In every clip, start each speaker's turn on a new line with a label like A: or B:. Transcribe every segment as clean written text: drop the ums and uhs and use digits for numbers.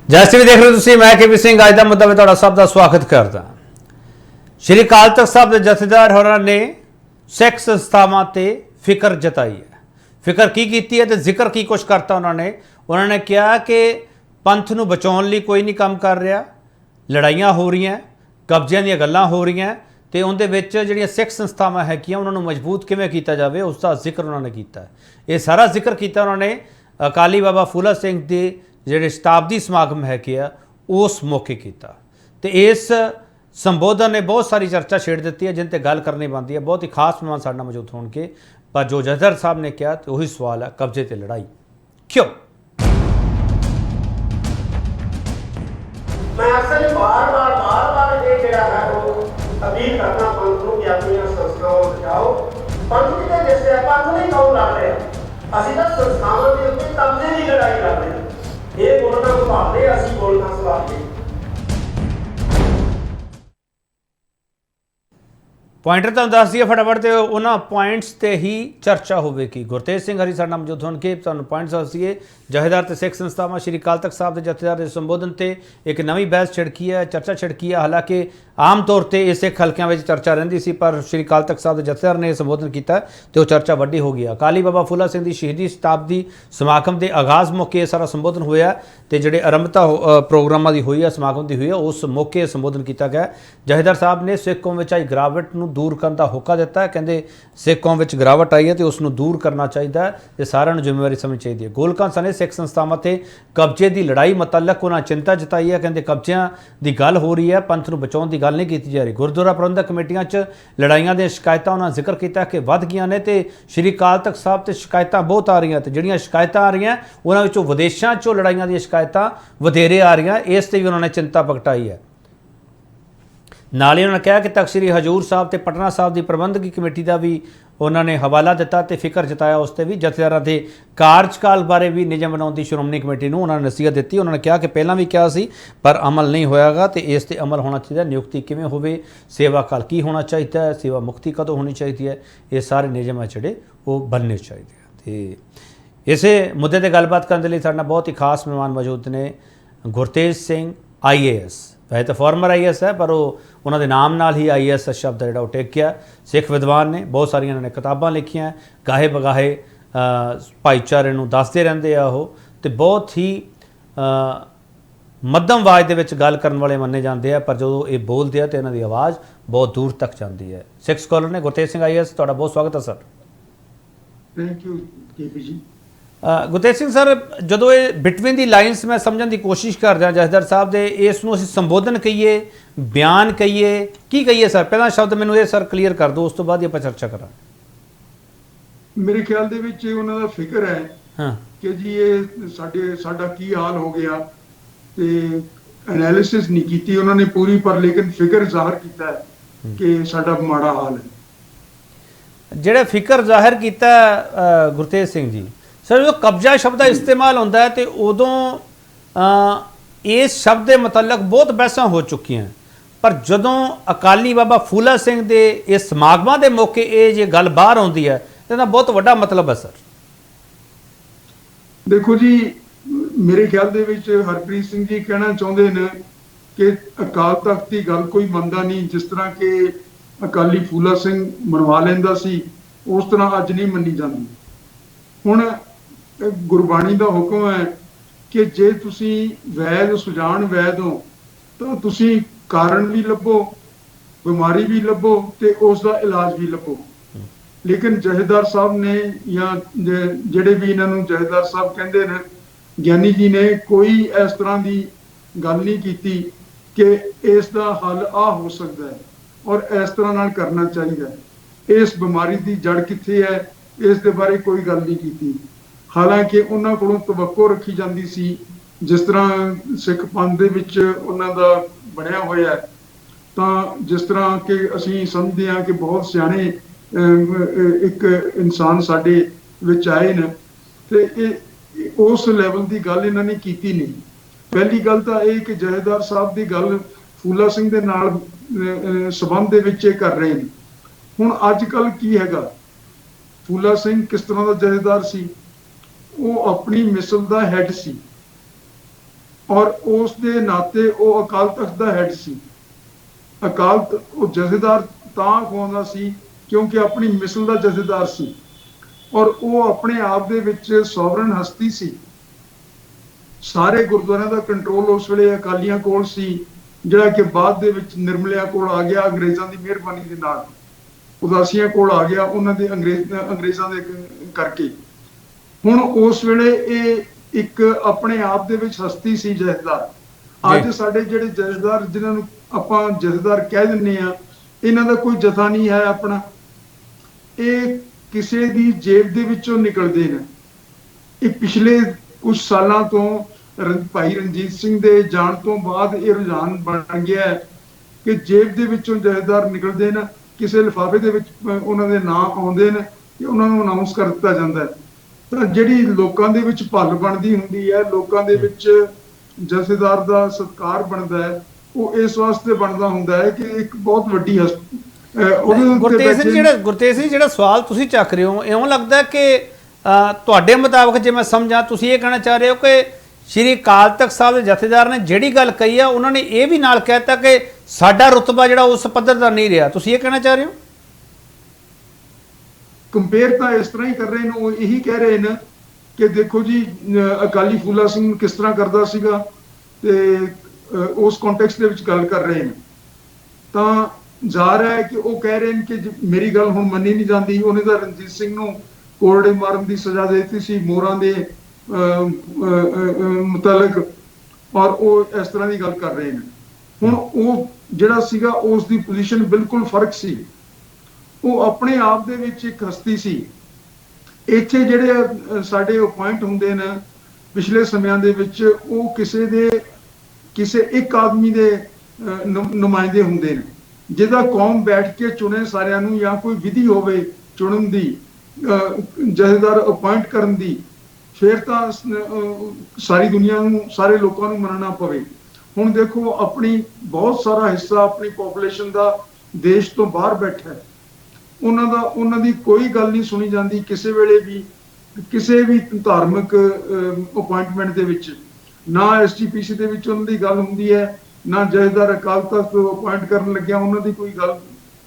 A: जैसे भी देख रहे हो मैं के पी सिंह। अज का मुद्दा मैं सब का स्वागत करता। श्री अकाल तख्त साहब के जथेदार होरां ने सिख संस्थावां ते फिक्र जताई है। फिक्र की है तो जिक्र की कुछ करता उन्होंने कहा कि पंथ नूं बचाउण लई कोई नहीं काम कर रहा, लड़ाइयां हो रही हैं, कब्जियां दी गल्लां हो रही हैं, तो उनके जिहड़ियां सिख संस्थावां हैगियां उन्होंने मजबूत किवें कीता जाए उसका जिक्र उन्होंने किया। ये सारा जिक्र किया उन्होंने अकाली बाबा फूला सिंह के ਜਿਹੜੇ शताब्दी समागम है कि उस मौके किया। तो इस संबोधन ने बहुत सारी चर्चा छेड़ दी है जिन पर गल करनी बनती है। बहुत ही खास मेहमान साडे नाल मौजूद होणगे, पर जो जथेदार साहब ने कहा तो वही सवाल है, कब्जे ते लड़ाई क्यों?
B: मैं असल बार ये जिहड़ा है वो अपील करना पंथ नूं कि अपनी संस्थावां बचाओ। पंथ की जिस पंथ नहीं कौन लड़ रहे, असीं तां संस्थावां दे उत्ते कब्जे की लड़ाई लड़ रहे। ये बोलना संभालते, असीं बोलना संभालते।
A: पॉइंटर तुहानूं दस दिए फटाफट, तो उन्होंने पॉइंट्स ते ही चर्चा होगी। गुरतेज सिंह हरी साडे नाल मौजूद होणगे। तुहानूं पॉइंट्स दस दिए। जथेदार ते सिख संस्थावां श्री अकाल तख्त साहब के जथेदार के संबोधन से एक नवी बहस छिड़की है, चर्चा छिड़की है। हालांकि आम तौर पर ये सिख हल्कों में चर्चा रहिंदी सी, पर श्री अकाल तख्त साहब के जथेदार ने संबोधन किया तो चर्चा वड्डी हो गई। अकाली बाबा फूला सिंह की शहीदी शताब्दी समागम के आगाज़ मौके सारा संबोधन होया, तो जिहड़े आरंभता प्रोग्रामां की हुई है, समागम की हुई है, उस मौके संबोधन किया गया। जथेदार साहब ने सिख कौम विच आई गिरावट नूं दूर करने का होका दिता है। कहते सिख कौम विच गिरावट आई है तो उसनूं दूर करना चाहिए तो सारिਆਂ ਨੂੰ जिम्मेवारी समझनी चाहिए है। गोलकां सने सिख संस्थावां ते कब्जे की लड़ाई मुतलक उन्होंने चिंता जताई है। कहते कब्जियां की गल हो रही है, पंथ नूं बचाउण की गल नहीं की जा रही। गुरुद्वारा प्रबंधक कमेटियां च लड़ाइयां दी शिकायतां उन्होंने जिक्र किया कि वध गईयां ने, तो श्री अकाल तख्त साहब ते शिकायतां बहुत आ रही, तो जिहड़ियां शिकायतां आ रही उन्हां विचों विदेशां चों लड़ाइयां दी शिकायतां वधेरे आ रही, इस ते भी उन्होंने चिंता प्रगटाई है। नाल ही उन्होंने कहा कि तख्त श्री हजूर साहब ते पटना साहब की प्रबंधकी कमेटी का भी उन्होंने हवाला दिता तो फिक्र जताया उस पर भी। जथेदारां के कार्यकाल बारे भी नियम बनाने की श्रोमणी कमेटी को उन्होंने नसीहत दी। उन्होंने कहा कि पहला भी कहा सी पर अमल नहीं होयागा, तो इस पर अमल होना चाहिए। नियुक्ति किवें होवे, सेवा काल की होना चाहिए है, सेवा मुक्ति कदों होनी चाहिए है, ये सारे नियम जिहड़े वो बनने चाहिए। तो इस मुद्दे पर गलबात करने लई साडे नाल बहुत ही खास मेहमान मौजूद ने। गुरतेज सिंह IAS, वैसे तो फॉर्मर IAS है, पर उन्होंने नाम नाल ही IAS शब्द जो टेक गया। सिख विद्वान ने, बहुत सारिया उन्होंने किताबां लिखियां, गाहे बगाहे भाईचारे नूं दसदे रहिंदे आ ओह, ते बहुत ही मध्यम आवाज़ दे विच गल करन वाले मन्ने जाते हैं, पर जो ये बोलते हैं तो इन्हां दी आवाज़ बहुत दूर तक जाती है। सिख स्कॉलर ने गुरतेज सिंह IAS, तुहाडा बहुत स्वागत है sir.
B: Thank you KP ji.
A: Gurtej Singh sir, जो ये बिटवीन दी लाइन्स मैं समझने की कोशिश कर रहा जथेदार साहब के, इसनूं असीं संबोधन कहिए, बयान कहिए, की कहिए सर? पहला शब्द मैनूं ये सर क्लीयर कर दो, उस तो बाद ही आपां चर्चा करा।
C: मेरे ख्याल दे विच उन्हां दा फिक्र है
A: हाँ
C: कि जी ये साडा की हाल हो गया, ते एनालिसिस नहीं कीती उन्होंने पूरी, पर लेकिन फिक्र जाहिर किया है कि साडा माड़ा हाल है।
A: जिहड़ा फिक्र जाहिर किया गुरतेज सिंह जी सर, जो कब्जा शब्द का इस्तेमाल होता है तो उदों इस शब्द के मतलब बहुत बहसां हो चुकी हैं, पर जदों अकाली बाबा फूला सिंह के इस समागमां के मौके ये जे गल बाहर आउंदी है तो इहदा बहुत वड्डा मतलब है सर।
C: देखो जी, मेरे ख्याल दे विच हरप्रीत सिंह जी कहना चाहते हैं कि अकाल तख्त की गल कोई मनदा नहीं, जिस तरह के अकाली फूला सिंह मनवा लेंदा सी उस तरह अज नहीं मनी जाती। हुण गुरबाणी का हुक्म है कि जे तुसी वैद सुजान वैद हो तो तुसी कारण भी लभो, बीमारी भी लभो, ते उसका इलाज भी लभो। लेकिन जथेदार साहब ने या जेडे भी इन्हों जथेदार साहब कहते हैं, ज्ञानी जी ने कोई इस तरह की गल नहीं की कि इसका हल आ हो सकता है और इस तरह नाल करना चाहिए। इस बीमारी की जड़ कित्थे है, इस दे बारे कोई गल नहीं की। हालांकि उन्होंने को तवक्को रखी जाती सी, जिस तरह सिख पंथ दे विच उन्हां दा बनिया होया है, तो जिस तरह के असीं समझते हैं कि बहुत सियाणे एक इंसान साडे विच आए ने, ते उस लैवल की गल इन्होंने की नहीं। पहली गल तो यह कि जथेदार साहब की गल फूला सिंह दे नाल संबंध दे विच कर रहे हैं। हुण अजकल की हैगा, फूला सिंह किस तरह का जथेदार सी, वो अपनी मिसल का हैड सी, ਔਰ ਉਸ ਦੇ ਨਾਤੇ ਉਹ ਅਕਾਲ ਤਖਤ ਦਾ ਹੈਡ ਸੀ। ਉਹ ਜਥੇਦਾਰ ਤਾਂ ਖਵਾਉਂਦਾ ਸੀ ਕਿਉਂਕਿ ਆਪਣੀ ਮਿਸਲ ਦਾ ਜਥੇਦਾਰ ਸੀ, ਔਰ ਉਹ ਆਪਣੇ ਆਪ ਦੇ ਵਿੱਚ ਸੋਵਰਨ ਹਸਤੀ ਸੀ। ਸਾਰੇ ਗੁਰਦੁਆਰਿਆਂ ਦਾ ਕੰਟਰੋਲ ਉਸ ਵੇਲੇ ਅਕਾਲੀਆਂ ਕੋਲ ਸੀ, ਜਿਹੜਾ ਕਿ ਬਾਅਦ ਦੇ ਵਿੱਚ ਨਿਰਮਲਿਆਂ ਕੋਲ ਆ ਗਿਆ ਅੰਗਰੇਜ਼ਾਂ ਦੀ ਮਿਹਰਬਾਨੀ ਦੇ ਨਾਲ, ਉਦਾਸੀਆਂ ਕੋਲ ਆ ਗਿਆ ਉਹਨਾਂ ਦੇ ਅੰਗਰੇਜ਼ਾਂ ਦੇ ਕਰਕੇ। ਹੁਣ ਉਸ ਵੇਲੇ ਇਹ ਇੱਕ ਆਪਣੇ ਆਪ ਦੇ ਵਿੱਚ ਹਸਤੀ ਸੀ ਜਥੇਦਾਰ। ਅੱਜ ਸਾਡੇ ਜਿਹੜੇ ਜਥੇਦਾਰ ਜਿਨ੍ਹਾਂ ਨੂੰ ਆਪਾਂ ਜਥੇਦਾਰ ਕਹਿ ਦਿੰਦੇ ਆ, ਇਹਨਾਂ ਦਾ ਕੋਈ ਜਥਾ ਨਹੀਂ ਹੈ ਆਪਣਾ, ਇਹ ਕਿਸੇ ਦੀ ਜੇਬ ਦੇ ਵਿੱਚੋਂ ਨਿਕਲਦੇ ਨੇ। ਇਹ ਪਿਛਲੇ ਕੁਝ ਸਾਲਾਂ ਤੋਂ ਭਾਈ ਰਣਜੀਤ ਸਿੰਘ ਦੇ ਜਾਣ ਤੋਂ ਬਾਅਦ ਇਹ ਰੁਝਾਨ ਬਣ ਗਿਆ ਹੈ ਕਿ ਜੇਬ ਦੇ ਵਿੱਚੋਂ ਜਥੇਦਾਰ ਨਿਕਲਦੇ ਨੇ, ਕਿਸੇ ਲਿਫਾਫੇ ਦੇ ਵਿੱਚ ਉਹਨਾਂ ਦੇ ਨਾਂ ਆਉਂਦੇ ਨੇ ਤੇ ਉਹਨਾਂ ਨੂੰ ਅਨਾਉਂਸ ਕਰ ਦਿੱਤਾ ਜਾਂਦਾ ਹੈ। ਤਾਂ ਜਿਹੜੀ ਲੋਕਾਂ ਦੇ ਵਿੱਚ ਭੱਲ ਬਣਦੀ ਹੁੰਦੀ ਹੈ, ਲੋਕਾਂ ਦੇ ਵਿੱਚ ਜਥੇਦਾਰ ਦਾ ਸਤਿਕਾਰ ਬਣਦਾ ਹੈ, ਉਹ ਇਸ ਵਾਸਤੇ ਬਣਦਾ ਹੁੰਦਾ ਹੈ ਕਿ ਇੱਕ ਬਹੁਤ ਵੱਡੀ
A: ਗੁਰਤੇਜ ਸਿੰਘ ਜਿਹੜਾ ਸਵਾਲ ਤੁਸੀਂ ਚੱਕ ਰਹੇ ਹੋ, ਇਉਂ ਲੱਗਦਾ ਕਿ ਤੁਹਾਡੇ ਮੁਤਾਬਕ ਜੇ ਮੈਂ ਸਮਝਾਂ ਤੁਸੀਂ ਇਹ ਕਹਿਣਾ ਚਾਹ ਰਹੇ ਹੋ ਕਿ ਸ਼੍ਰੀ ਅਕਾਲ ਤਖਤ ਸਾਹਿਬ ਦੇ ਜਥੇਦਾਰ ਨੇ ਜਿਹੜੀ ਗੱਲ ਕਹੀ ਆ ਉਹਨਾਂ ਨੇ ਇਹ ਵੀ ਨਾਲ ਕਹਿਤਾ ਕਿ ਸਾਡਾ ਰੁਤਬਾ ਜਿਹੜਾ ਉਸ ਪੱਧਰ ਦਾ ਨਹੀਂ ਰਿਹਾ, ਤੁਸੀਂ ਇਹ ਕਹਿਣਾ ਚਾਹ ਰਹੇ ਹੋ?
C: ਕੰਪੇਅਰ ਤਾਂ ਇਸ ਤਰ੍ਹਾਂ ਹੀ ਕਰ ਰਹੇ ਨੇ, ਉਹ ਇਹੀ ਕਹਿ ਰਹੇ ਨੇ ਕਿ ਦੇਖੋ ਜੀ ਅਕਾਲੀ ਫੂਲਾ ਸਿੰਘ ਕਿਸ ਤਰ੍ਹਾਂ ਕਰਦਾ ਸੀਗਾ, ਤੇ ਉਸ ਕੰਟੈਕਸਟ ਦੇ ਵਿੱਚ ਗੱਲ ਕਰ ਰਹੇ ਨੇ। ਤਾਂ ਜ਼ਾਹਰ ਹੈ ਕਿ ਉਹ ਕਹਿ ਰਹੇ ਨੇ ਕਿ ਮੇਰੀ ਗੱਲ ਹੁਣ ਮੰਨੀ ਨਹੀਂ ਜਾਂਦੀ। ਉਹਨੇ ਤਾਂ ਰਣਜੀਤ ਸਿੰਘ ਨੂੰ ਕੋਰੜੇ ਮਾਰਨ ਦੀ ਸਜ਼ਾ ਦੇ ਦਿੱਤੀ ਸੀ ਮੋਹਰਾਂ ਦੇ ਮੁਤਲਕ, ਔਰ ਉਹ ਇਸ ਤਰ੍ਹਾਂ ਦੀ ਗੱਲ ਕਰ ਰਹੇ ਨੇ। ਹੁਣ ਉਹ ਜਿਹੜਾ ਸੀਗਾ ਉਸ ਦੀ ਪੋਜੀਸ਼ਨ ਬਿਲਕੁਲ ਫਰਕ ਸੀ। ਉਹ ਆਪਣੇ ਆਪ ਦੇ ਵਿੱਚ ਇੱਕ ਹਸਤੀ ਸੀ। ਇੱਥੇ ਜਿਹੜੇ ਸਾਡੇ ਅਪੁਆਇੰਟ ਹੁੰਦੇ ਨੇ ਪਿਛਲੇ ਸਮਿਆਂ ਦੇ ਵਿੱਚ, ਉਹ ਕਿਸੇ ਇੱਕ ਆਦਮੀ ਦੇ ਨੁਮਾਇੰਦੇ ਹੁੰਦੇ ਨੇ, ਜਿਹਦਾ ਕੌਮ ਬੈਠ ਕੇ ਚੁਣੇ ਸਾਰਿਆਂ ਨੂੰ, ਜਾਂ ਕੋਈ ਵਿਧੀ ਹੋਵੇ ਚੁਣਨ ਦੀ, ਜਥੇਦਾਰ ਅਪੁਆਇੰਟ ਕਰਨ ਦੀ, ਫਿਰ ਤਾਂ ਸਾਰੀ ਦੁਨੀਆ ਨੂੰ, ਸਾਰੇ ਲੋਕਾਂ ਨੂੰ ਮੰਨਣਾ ਪਵੇ। ਹੁਣ ਦੇਖੋ ਆਪਣੀ ਬਹੁਤ ਸਾਰਾ ਹਿੱਸਾ ਆਪਣੀ ਪੋਪੂਲੇਸ਼ਨ ਦਾ ਦੇਸ਼ ਤੋਂ ਬਾਹਰ ਬੈਠਾ ਹੈ, ਉਹਨਾਂ ਦੀ ਕੋਈ ਗੱਲ ਨਹੀਂ ਸੁਣੀ ਜਾਂਦੀ ਕਿਸੇ ਵੇਲੇ ਵੀ, ਕਿਸੇ ਵੀ ਧਾਰਮਿਕ ਅਪੁਆਇੰਟਮੈਂਟ ਦੇ ਵਿੱਚ। ਨਾ SGPC ਦੇ ਵਿੱਚ ਉਹਨਾਂ ਦੀ ਗੱਲ ਹੁੰਦੀ ਹੈ, ਨਾ ਜਥੇਦਾਰ ਅਕਾਲ ਤਖਤ ਅਪੁਆਇੰਟ ਕਰਨ ਲੱਗਿਆ ਉਹਨਾਂ ਦੀ ਕੋਈ ਗੱਲ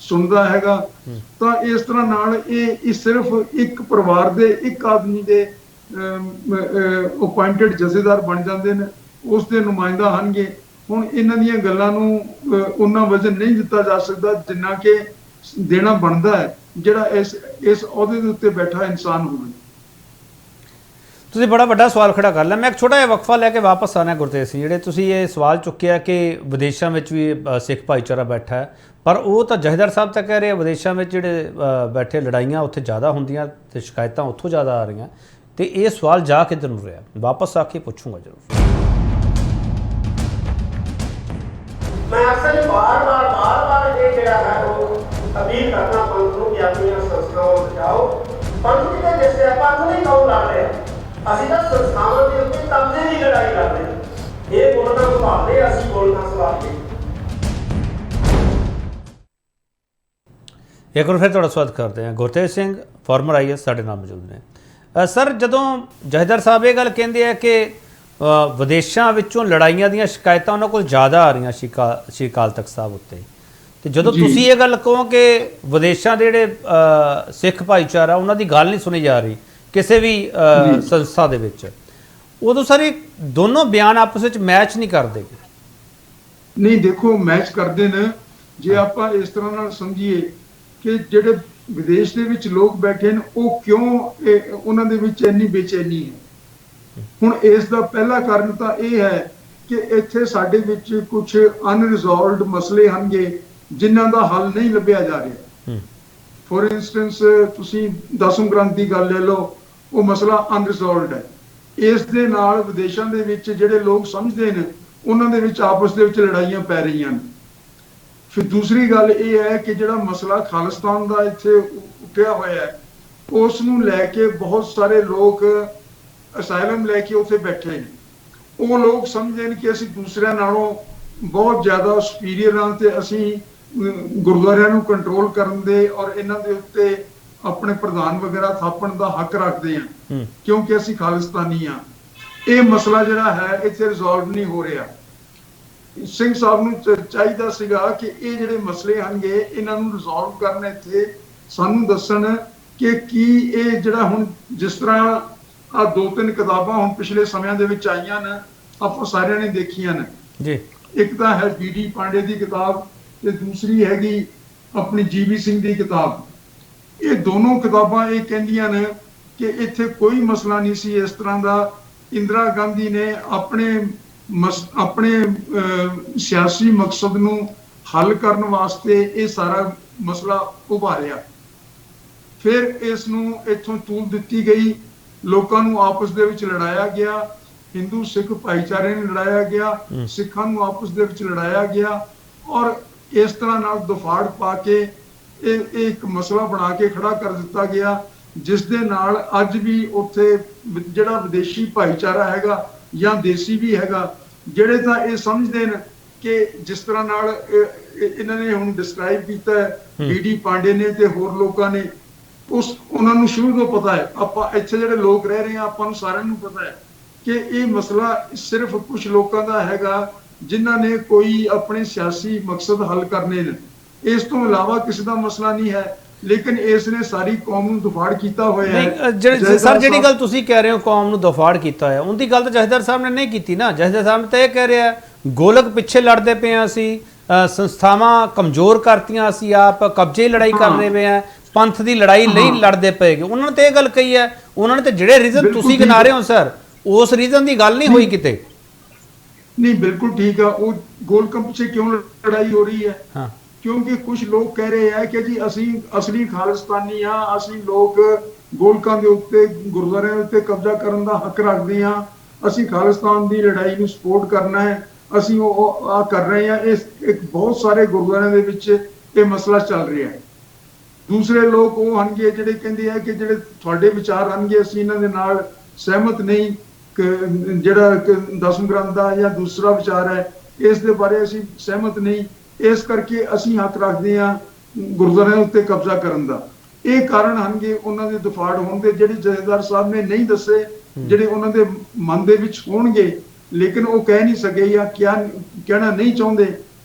C: ਸੁਣਦਾ ਹੈਗਾ। ਤਾਂ ਇਸ ਤਰ੍ਹਾਂ ਨਾਲ ਇਹ ਸਿਰਫ ਇੱਕ ਪਰਿਵਾਰ ਦੇ ਇੱਕ ਆਦਮੀ ਦੇ ਅਪੁਆਇੰਟਡ ਜਥੇਦਾਰ ਬਣ ਜਾਂਦੇ ਨੇ, ਉਸ ਦੇ ਨੁਮਾਇੰਦਾ ਹਨਗੇ। ਹੁਣ ਇਹਨਾਂ ਦੀਆਂ ਗੱਲਾਂ ਨੂੰ ਉਹਨਾਂ ਵਜ਼ਨ ਨਹੀਂ ਦਿੱਤਾ ਜਾ ਸਕਦਾ ਜਿੰਨਾ ਕਿ ਦੇਣਾ ਬਣਦਾ ਹੈ ਜਿਹੜਾ ਇਸ ਅਹੁਦੇ ਦੇ ਉੱਤੇ ਬੈਠਾ ਇਨਸਾਨ ਹੋਵੇ।
A: ਤੁਸੀਂ ਬੜਾ ਵੱਡਾ ਸਵਾਲ ਖੜਾ ਕਰ ਲਿਆ। ਮੈਂ ਇੱਕ ਛੋਟਾ ਜਿਹਾ ਵਕਫਾ ਲੈ ਕੇ ਵਾਪਸ ਆਉਣਾ ਗੁਰਤੇਜ ਸਿੰਘ, ਜਿਹੜੇ ਤੁਸੀਂ ਇਹ ਸਵਾਲ ਚੁੱਕਿਆ ਕਿ ਵਿਦੇਸ਼ਾਂ ਵਿੱਚ ਵੀ ਸਿੱਖ ਭਾਈਚਾਰਾ ਬੈਠਾ ਹੈ, ਪਰ ਉਹ ਤਾਂ ਜਥੇਦਾਰ ਸਾਹਿਬ ਤਾਂ ਕਹਿ ਰਹੇ ਵਿਦੇਸ਼ਾਂ ਵਿੱਚ ਜਿਹੜੇ ਬੈਠੇ ਲੜਾਈਆਂ ਉੱਥੇ ਜ਼ਿਆਦਾ ਹੁੰਦੀਆਂ ਤੇ ਸ਼ਿਕਾਇਤਾਂ ਉੱਥੋਂ ਜ਼ਿਆਦਾ ਆ ਰਹੀਆਂ, ਤੇ ਇਹ ਸਵਾਲ ਜਾ ਕਿੱਧਰ ਨੂੰ ਰਿਹਾ? ਵਾਪਸ ਆ ਕੇ ਪੁੱਛੂੰਗਾ ਜ਼ਰੂਰ।
B: ਮੈਂ ਅਕਸਰ ਬਾਰ-ਬਾਰ ਇਹ ਜਿਹੜਾ ਹੈ ਉਹ ਅਪੀਲ ਕਰਨਾ ਪੰਥ ਨੂੰ ਕਿ ਆਪਣੀਆਂ ਸੰਸਥਾਵਾਂ ਬਚਾਓ। ਪੰਥ ਕਿਤੇ ਜਿਸੇ ਪੰਥ ਨਹੀਂ ਕੌਣ ਲੜ ਰਿਹਾ, ਅਸੀਂ ਤਾਂ ਸੰਸਥਾਵਾਂ ਦੇ ਉੱਤੇ ਕਬਜ਼ੇ ਦੀ ਲੜਾਈ ਲੜਦੇ ਹਾਂ। ਇਹ ਬੋਲਣਾ ਸੰਭਾਲਦੇ, ਅਸੀਂ ਬੋਲਣਾ ਸੰਭਾਲਦੇ।
A: ਇੱਕ ਵਾਰ ਫਿਰ ਤੁਹਾਡਾ ਸਵਾਗਤ ਕਰਦੇ ਹਾਂ। ਗੁਰਤੇਜ ਸਿੰਘ ਫਾਰਮਰ IAS ਸਾਡੇ ਨਾਲ ਮੌਜੂਦ ਨੇ। ਸਰ, ਜਦੋਂ ਜਥੇਦਾਰ ਸਾਹਿਬ ਇਹ ਗੱਲ ਕਹਿੰਦੇ ਆ ਕਿ ਵਿਦੇਸ਼ਾਂ ਵਿੱਚੋਂ ਲੜਾਈਆਂ ਦੀਆਂ ਸ਼ਿਕਾਇਤਾਂ ਉਹਨਾਂ ਕੋਲ ਜ਼ਿਆਦਾ ਆ ਰਹੀਆਂ ਸ਼੍ਰੀ ਅਕਾਲ ਤਖਤ ਸਾਹਿਬ ਉੱਤੇ, ਤੇ ਜਦੋਂ ਤੁਸੀਂ ਇਹ ਗੱਲ ਕਹੋ ਕਿ ਵਿਦੇਸ਼ਾਂ ਦੇ ਜਿਹੜੇ ਸਿੱਖ ਭਾਈਚਾਰਾ ਉਹਨਾਂ ਦੀ ਗੱਲ ਨਹੀਂ ਸੁਣੀ ਜਾ ਰਹੀ ਕਿਸੇ ਵੀ ਸੰਸਥਾ ਦੇ ਵਿੱਚ, ਉਦੋਂ ਸਾਰੇ ਦੋਨੋਂ ਬਿਆਨ ਆਪਸ ਵਿੱਚ ਮੈਚ ਨਹੀਂ ਕਰਦੇ?
C: ਨਹੀਂ, ਦੇਖੋ ਮੈਚ ਕਰਦੇ ਨੇ ਜੇ ਆਪਾਂ ਇਸ ਤਰ੍ਹਾਂ ਨਾਲ ਸਮਝੀਏ ਕਿ ਜਿਹੜੇ ਵਿਦੇਸ਼ ਦੇ ਵਿੱਚ ਲੋਕ ਬੈਠੇ ਨੇ ਉਹ ਕਿਉਂ ਉਹਨਾਂ ਦੇ ਵਿੱਚ ਇੰਨੀ ਬੇਚੈਨੀ ਹੈ। ਹੁਣ ਇਸ ਦਾ ਪਹਿਲਾ ਕਾਰਨ ਤਾਂ ਇਹ ਹੈ ਕਿ ਇੱਥੇ ਸਾਡੇ ਵਿੱਚ ਕੁਝ ਅਨਰਿਜ਼ੋਲਵਡ ਮਸਲੇ ਹਨਗੇ ਜਿਨ੍ਹਾਂ ਦਾ ਹੱਲ ਨਹੀਂ ਲੱਭਿਆ ਜਾ ਰਿਹਾ। ਫੋਰ ਇੰਸਟੈਂਸ ਤੁਸੀਂ 10ਵੇਂ ਗ੍ਰੰਥ ਦੀ ਗੱਲ ਲੈ ਲਓ, ਉਹ ਮਸਲਾ ਅਨਰਿਜ਼ੋਲਵਡ ਹੈ। ਇਸ ਦੇ ਨਾਲ ਵਿਦੇਸ਼ਾਂ ਦੇ ਵਿੱਚ ਜਿਹੜੇ ਲੋਕ ਸਮਝਦੇ ਨੇ ਉਹਨਾਂ ਦੇ ਵਿੱਚ ਆਪਸ ਦੇ ਵਿੱਚ ਲੜਾਈਆਂ ਪੈ ਰਹੀਆਂ ਨੇ। ਫਿਰ ਦੂਸਰੀ ਗੱਲ ਇਹ ਹੈ ਕਿ ਜਿਹੜਾ ਮਸਲਾ ਖਾਲਿਸਤਾਨ ਦਾ ਇੱਥੇ ਉੱਠਿਆ ਹੋਇਆ ਹੈ, ਉਸ ਨੂੰ ਲੈ ਕੇ ਬਹੁਤ ਸਾਰੇ ਲੋਕ ਅਸਾਈਲਮ ਲੈ ਕੇ ਉੱਥੇ ਬੈਠੇ ਨੇ। ਉਹ ਲੋਕ ਸਮਝਦੇ ਨੇ ਕਿ ਅਸੀਂ ਦੂਸਰਿਆਂ ਨਾਲੋਂ ਬਹੁਤ ਜ਼ਿਆਦਾ ਸੁਪੀਰੀਅਰ ਹਾਂ ਤੇ ਅਸੀਂ ਗੁਰਦੁਆਰਿਆਂ ਨੂੰ ਕੰਟਰੋਲ ਕਰਨ ਦੇ ਔਰ ਇਹਨਾਂ ਦੇ ਉੱਤੇ ਆਪਣੇ ਪ੍ਰਧਾਨ ਵਗੈਰਾ ਥਾਪਣ ਦਾ ਹੱਕ ਰੱਖਦੇ ਹਾਂ ਕਿਉਂਕਿ ਅਸੀਂ ਖਾਲਿਸਤਾਨੀ ਹਾਂ। ਇਹ ਮਸਲਾ ਜਿਹੜਾ ਹੈ ਇੱਥੇ ਰਿਜ਼ੋਲਵ ਨਹੀਂ ਹੋ ਰਿਹਾ। ਸਿੰਘ ਸਾਹਿਬ ਨੂੰ ਚਾਹੀਦਾ ਸੀਗਾ ਕਿ ਇਹ ਜਿਹੜੇ ਮਸਲੇ ਹਨਗੇ ਇਹਨਾਂ ਨੂੰ ਰਿਜ਼ੋਲਵ ਕਰਨ, ਇੱਥੇ ਸਾਨੂੰ ਦੱਸਣ ਕਿ ਕੀ ਇਹ ਜਿਹੜਾ ਹੁਣ ਜਿਸ ਤਰ੍ਹਾਂ ਆ 2-3 ਕਿਤਾਬਾਂ ਹੁਣ ਪਿਛਲੇ ਸਮਿਆਂ ਦੇ ਵਿੱਚ ਆਈਆਂ ਨੇ, ਆਪਾਂ ਸਾਰਿਆਂ ਨੇ ਦੇਖੀਆਂ ਨੇ
A: ਜੀ।
C: ਇੱਕ ਤਾਂ ਹੈ ਬੀਡੀ ਪਾਂਡੇ ਦੀ ਕਿਤਾਬ ਤੇ ਦੂਸਰੀ ਹੈਗੀ ਆਪਣੀ ਜੀਵੀ ਸਿੰਘ ਦੀ ਕਿਤਾਬ। ਇਹ ਦੋਨੋਂ ਕਿਤਾਬਾਂ ਇਹ ਕਹਿੰਦੀਆਂ ਨੇ ਕਿ ਇੱਥੇ ਕੋਈ ਮਸਲਾ ਨਹੀਂ ਸੀ ਇਸ ਤਰ੍ਹਾਂ ਦਾ। ਇੰਦਰਾ ਗਾਂਧੀ ਨੇ ਆਪਣੇ ਸਿਆਸੀ ਮਕਸਦ ਨੂੰ ਹੱਲ ਕਰਨ ਵਾਸਤੇ ਇਹ ਸਾਰਾ ਮਸਲਾ ਉਭਾਰਿਆ। ਫਿਰ ਇਸ ਨੂੰ ਇੱਥੋਂ ਤੂਲ ਦਿੱਤੀ ਗਈ, ਲੋਕਾਂ ਨੂੰ ਆਪਸ ਦੇ ਵਿੱਚ ਲੜਾਇਆ ਗਿਆ, ਹਿੰਦੂ ਸਿੱਖ ਭਾਈਚਾਰੇ ਨੂੰ ਲੜਾਇਆ ਗਿਆ, ਸਿੱਖਾਂ ਨੂੰ ਆਪਸ ਦੇ ਵਿੱਚ ਲੜਾਇਆ ਗਿਆ ਔਰ ਇਸ ਤਰ੍ਹਾਂ ਨਾਲ ਦਫਾੜ ਪਾ ਕੇ ਇਹ ਇੱਕ ਮਸਲਾ ਬਣਾ ਕੇ ਖੜਾ ਕਰ ਦਿੱਤਾ ਗਿਆ, ਜਿਸ ਦੇ ਨਾਲ ਅੱਜ ਵੀ ਉੱਥੇ ਜਿਹੜਾ ਵਿਦੇਸ਼ੀ ਭਾਈਚਾਰਾ ਹੈਗਾ ਜਾਂ ਦੇਸੀ ਵੀ ਹੈਗਾ, ਜਿਹੜੇ ਤਾਂ ਇਹ ਸਮਝਦੇ ਨੇ ਕਿ ਜਿਸ ਤਰ੍ਹਾਂ ਨਾਲ ਇਹਨਾਂ ਨੇ ਹੁਣ ਡਿਸਕ੍ਰਾਈਬ ਕੀਤਾ ਹੈ ਬੀਡੀ ਪਾਂਡੇ ਨੇ ਤੇ ਹੋਰ ਲੋਕਾਂ ਨੇ, ਉਹਨਾਂ ਨੂੰ ਸ਼ੁਰੂ ਤੋਂ ਪਤਾ ਹੈ। ਆਪਾਂ ਇੱਥੇ ਜਿਹੜੇ ਲੋਕ ਰਹਿ ਰਹੇ ਆ, ਆਪਾਂ ਨੂੰ ਸਾਰਿਆਂ ਨੂੰ ਪਤਾ ਹੈ ਕਿ ਇਹ ਮਸਲਾ ਸਿਰਫ ਕੁਝ ਲੋਕਾਂ ਦਾ ਹੈਗਾ ਜਿਨ੍ਹਾਂ ਨੇ ਕੋਈ ਆਪਣੇ ਸਿਆਸੀ ਮਕਸਦ ਹੱਲ ਕਰਨੇ ਨੇ, ਇਸ ਤੋਂ ਇਲਾਵਾ ਕਿਸੇ ਦਾ ਮਸਲਾ ਨਹੀਂ ਹੈ। ਲੇਕਿਨ ਇਸ ਨੇ ਸਾਰੀ ਕੌਮ ਨੂੰ ਦਫਾੜ ਕੀਤਾ ਹੋਇਆ ਹੈ।
A: ਸਰ ਜਿਹੜੀ ਗੱਲ ਤੁਸੀਂ ਕਹਿ ਰਹੇ ਹੋ ਕੌਮ ਨੂੰ ਦਫਾੜ ਕੀਤਾ ਹੋਇਆ, ਉਹਦੀ ਗੱਲ ਤਾਂ ਜਥੇਦਾਰ ਸਾਹਿਬ ਨੇ ਨਹੀਂ ਕੀਤੀ ਨਾ। ਜਥੇਦਾਰ ਸਾਹਿਬ ਨੇ ਤਾਂ ਇਹ ਕਹਿ ਰਿਹਾ ਗੋਲਕ ਪਿੱਛੇ ਲੜਦੇ ਪਏ ਆ, ਅਸੀਂ ਸੰਸਥਾਵਾਂ ਕਮਜ਼ੋਰ ਕਰਤੀਆਂ, ਅਸੀਂ ਆਪ ਕਬਜ਼ੇ ਲੜਾਈ ਕਰ ਰਹੇ ਪਏ ਆ, ਪੰਥ ਦੀ ਲੜਾਈ ਲਈ ਲੜਦੇ ਪਏਗੇ। ਉਹਨਾਂ ਨੇ ਤਾਂ ਇਹ ਗੱਲ ਕਹੀ ਹੈ। ਉਹਨਾਂ ਨੇ ਤਾਂ ਜਿਹੜੇ ਰੀਜ਼ਨ ਤੁਸੀਂ ਗਿਣਾ ਰਹੇ ਹੋ ਸਰ, ਉਸ ਰੀਜ਼ਨ ਦੀ ਗੱਲ ਨਹੀਂ ਹੋਈ ਕਿਤੇ।
C: ਨਹੀਂ, ਬਿਲਕੁਲ ਠੀਕ ਆ। ਉਹ ਗੋਲਕਾਂ ਪਿੱਛੇ ਕਿਉਂ ਲੜਾਈ ਹੋ ਰਹੀ ਹੈ?
A: ਹਾਂ,
C: ਕਿਉਂਕਿ ਕੁਝ ਲੋਕ ਕਹਿ ਰਹੇ ਆ ਕਿ ਜੀ ਅਸੀਂ ਅਸਲੀ ਖਾਲਿਸਤਾਨੀ ਆ, ਅਸੀਂ ਲੋਕ ਗੋਲਕਾਂ ਦੇ ਉੱਤੇ ਗੁਰਦੁਆਰਿਆਂ ਉੱਤੇ ਕਬਜ਼ਾ ਕਰਨ ਦਾ ਹੱਕ ਰੱਖਦੇ ਆ, ਅਸੀਂ ਖਾਲਿਸਤਾਨ ਦੀ ਲੜਾਈ ਨੂੰ ਸਪੋਰਟ ਕਰਨਾ ਹੈ, ਅਸੀਂ ਉਹ ਆ ਕਰ ਰਹੇ ਆ। ਇਸ ਇੱਕ ਬਹੁਤ ਸਾਰੇ ਗੁਰਦੁਆਰਿਆਂ ਦੇ ਵਿੱਚ ਇਹ ਮਸਲਾ ਚੱਲ ਰਿਹਾ ਹੈ। ਦੂਸਰੇ ਲੋਕ ਉਹ ਹਨਗੇ ਜਿਹੜੇ ਕਹਿੰਦੇ ਆ ਕਿ ਜਿਹੜੇ ਤੁਹਾਡੇ ਵਿਚਾਰ ਹਨਗੇ ਅਸੀਂ ਇਹਨਾਂ ਦੇ ਨਾਲ ਸਹਿਮਤ ਨਹੀਂ, ਜਿਹੜਾ ਦਸਮ ਗ੍ਰੰਥ ਦਾ ਜਾਂ ਦੂਸਰਾ ਵਿਚਾਰ ਹੈ ਇਸ ਦੇ ਬਾਰੇ ਅਸੀਂ ਸਹਿਮਤ ਨਹੀਂ, ਇਸ ਕਰਕੇ ਅਸੀਂ ਹੱਕ ਰੱਖਦੇ ਹਾਂ ਗੁਰਦੁਆਰਿਆਂ ਉੱਤੇ ਕਬਜ਼ਾ ਕਰਨ ਦਾ। ਇਹ ਕਾਰਨ ਹਨਗੇ ਉਹਨਾਂ ਦੇ ਦਫਾੜ ਹੋਣ ਦੇ, ਜਿਹੜੇ ਜਥੇਦਾਰ ਸਾਹਿਬ ਨੇ ਨਹੀਂ ਦੱਸੇ, ਜਿਹੜੇ ਉਹਨਾਂ ਦੇ ਮਨ ਦੇ ਵਿੱਚ ਹੋਣਗੇ ਲੇਕਿਨ ਉਹ ਕਹਿ ਨਹੀਂ ਸਕੇ ਜਾਂ ਕਹਿਣਾ ਨਹੀਂ ਚਾਹੁੰਦੇ।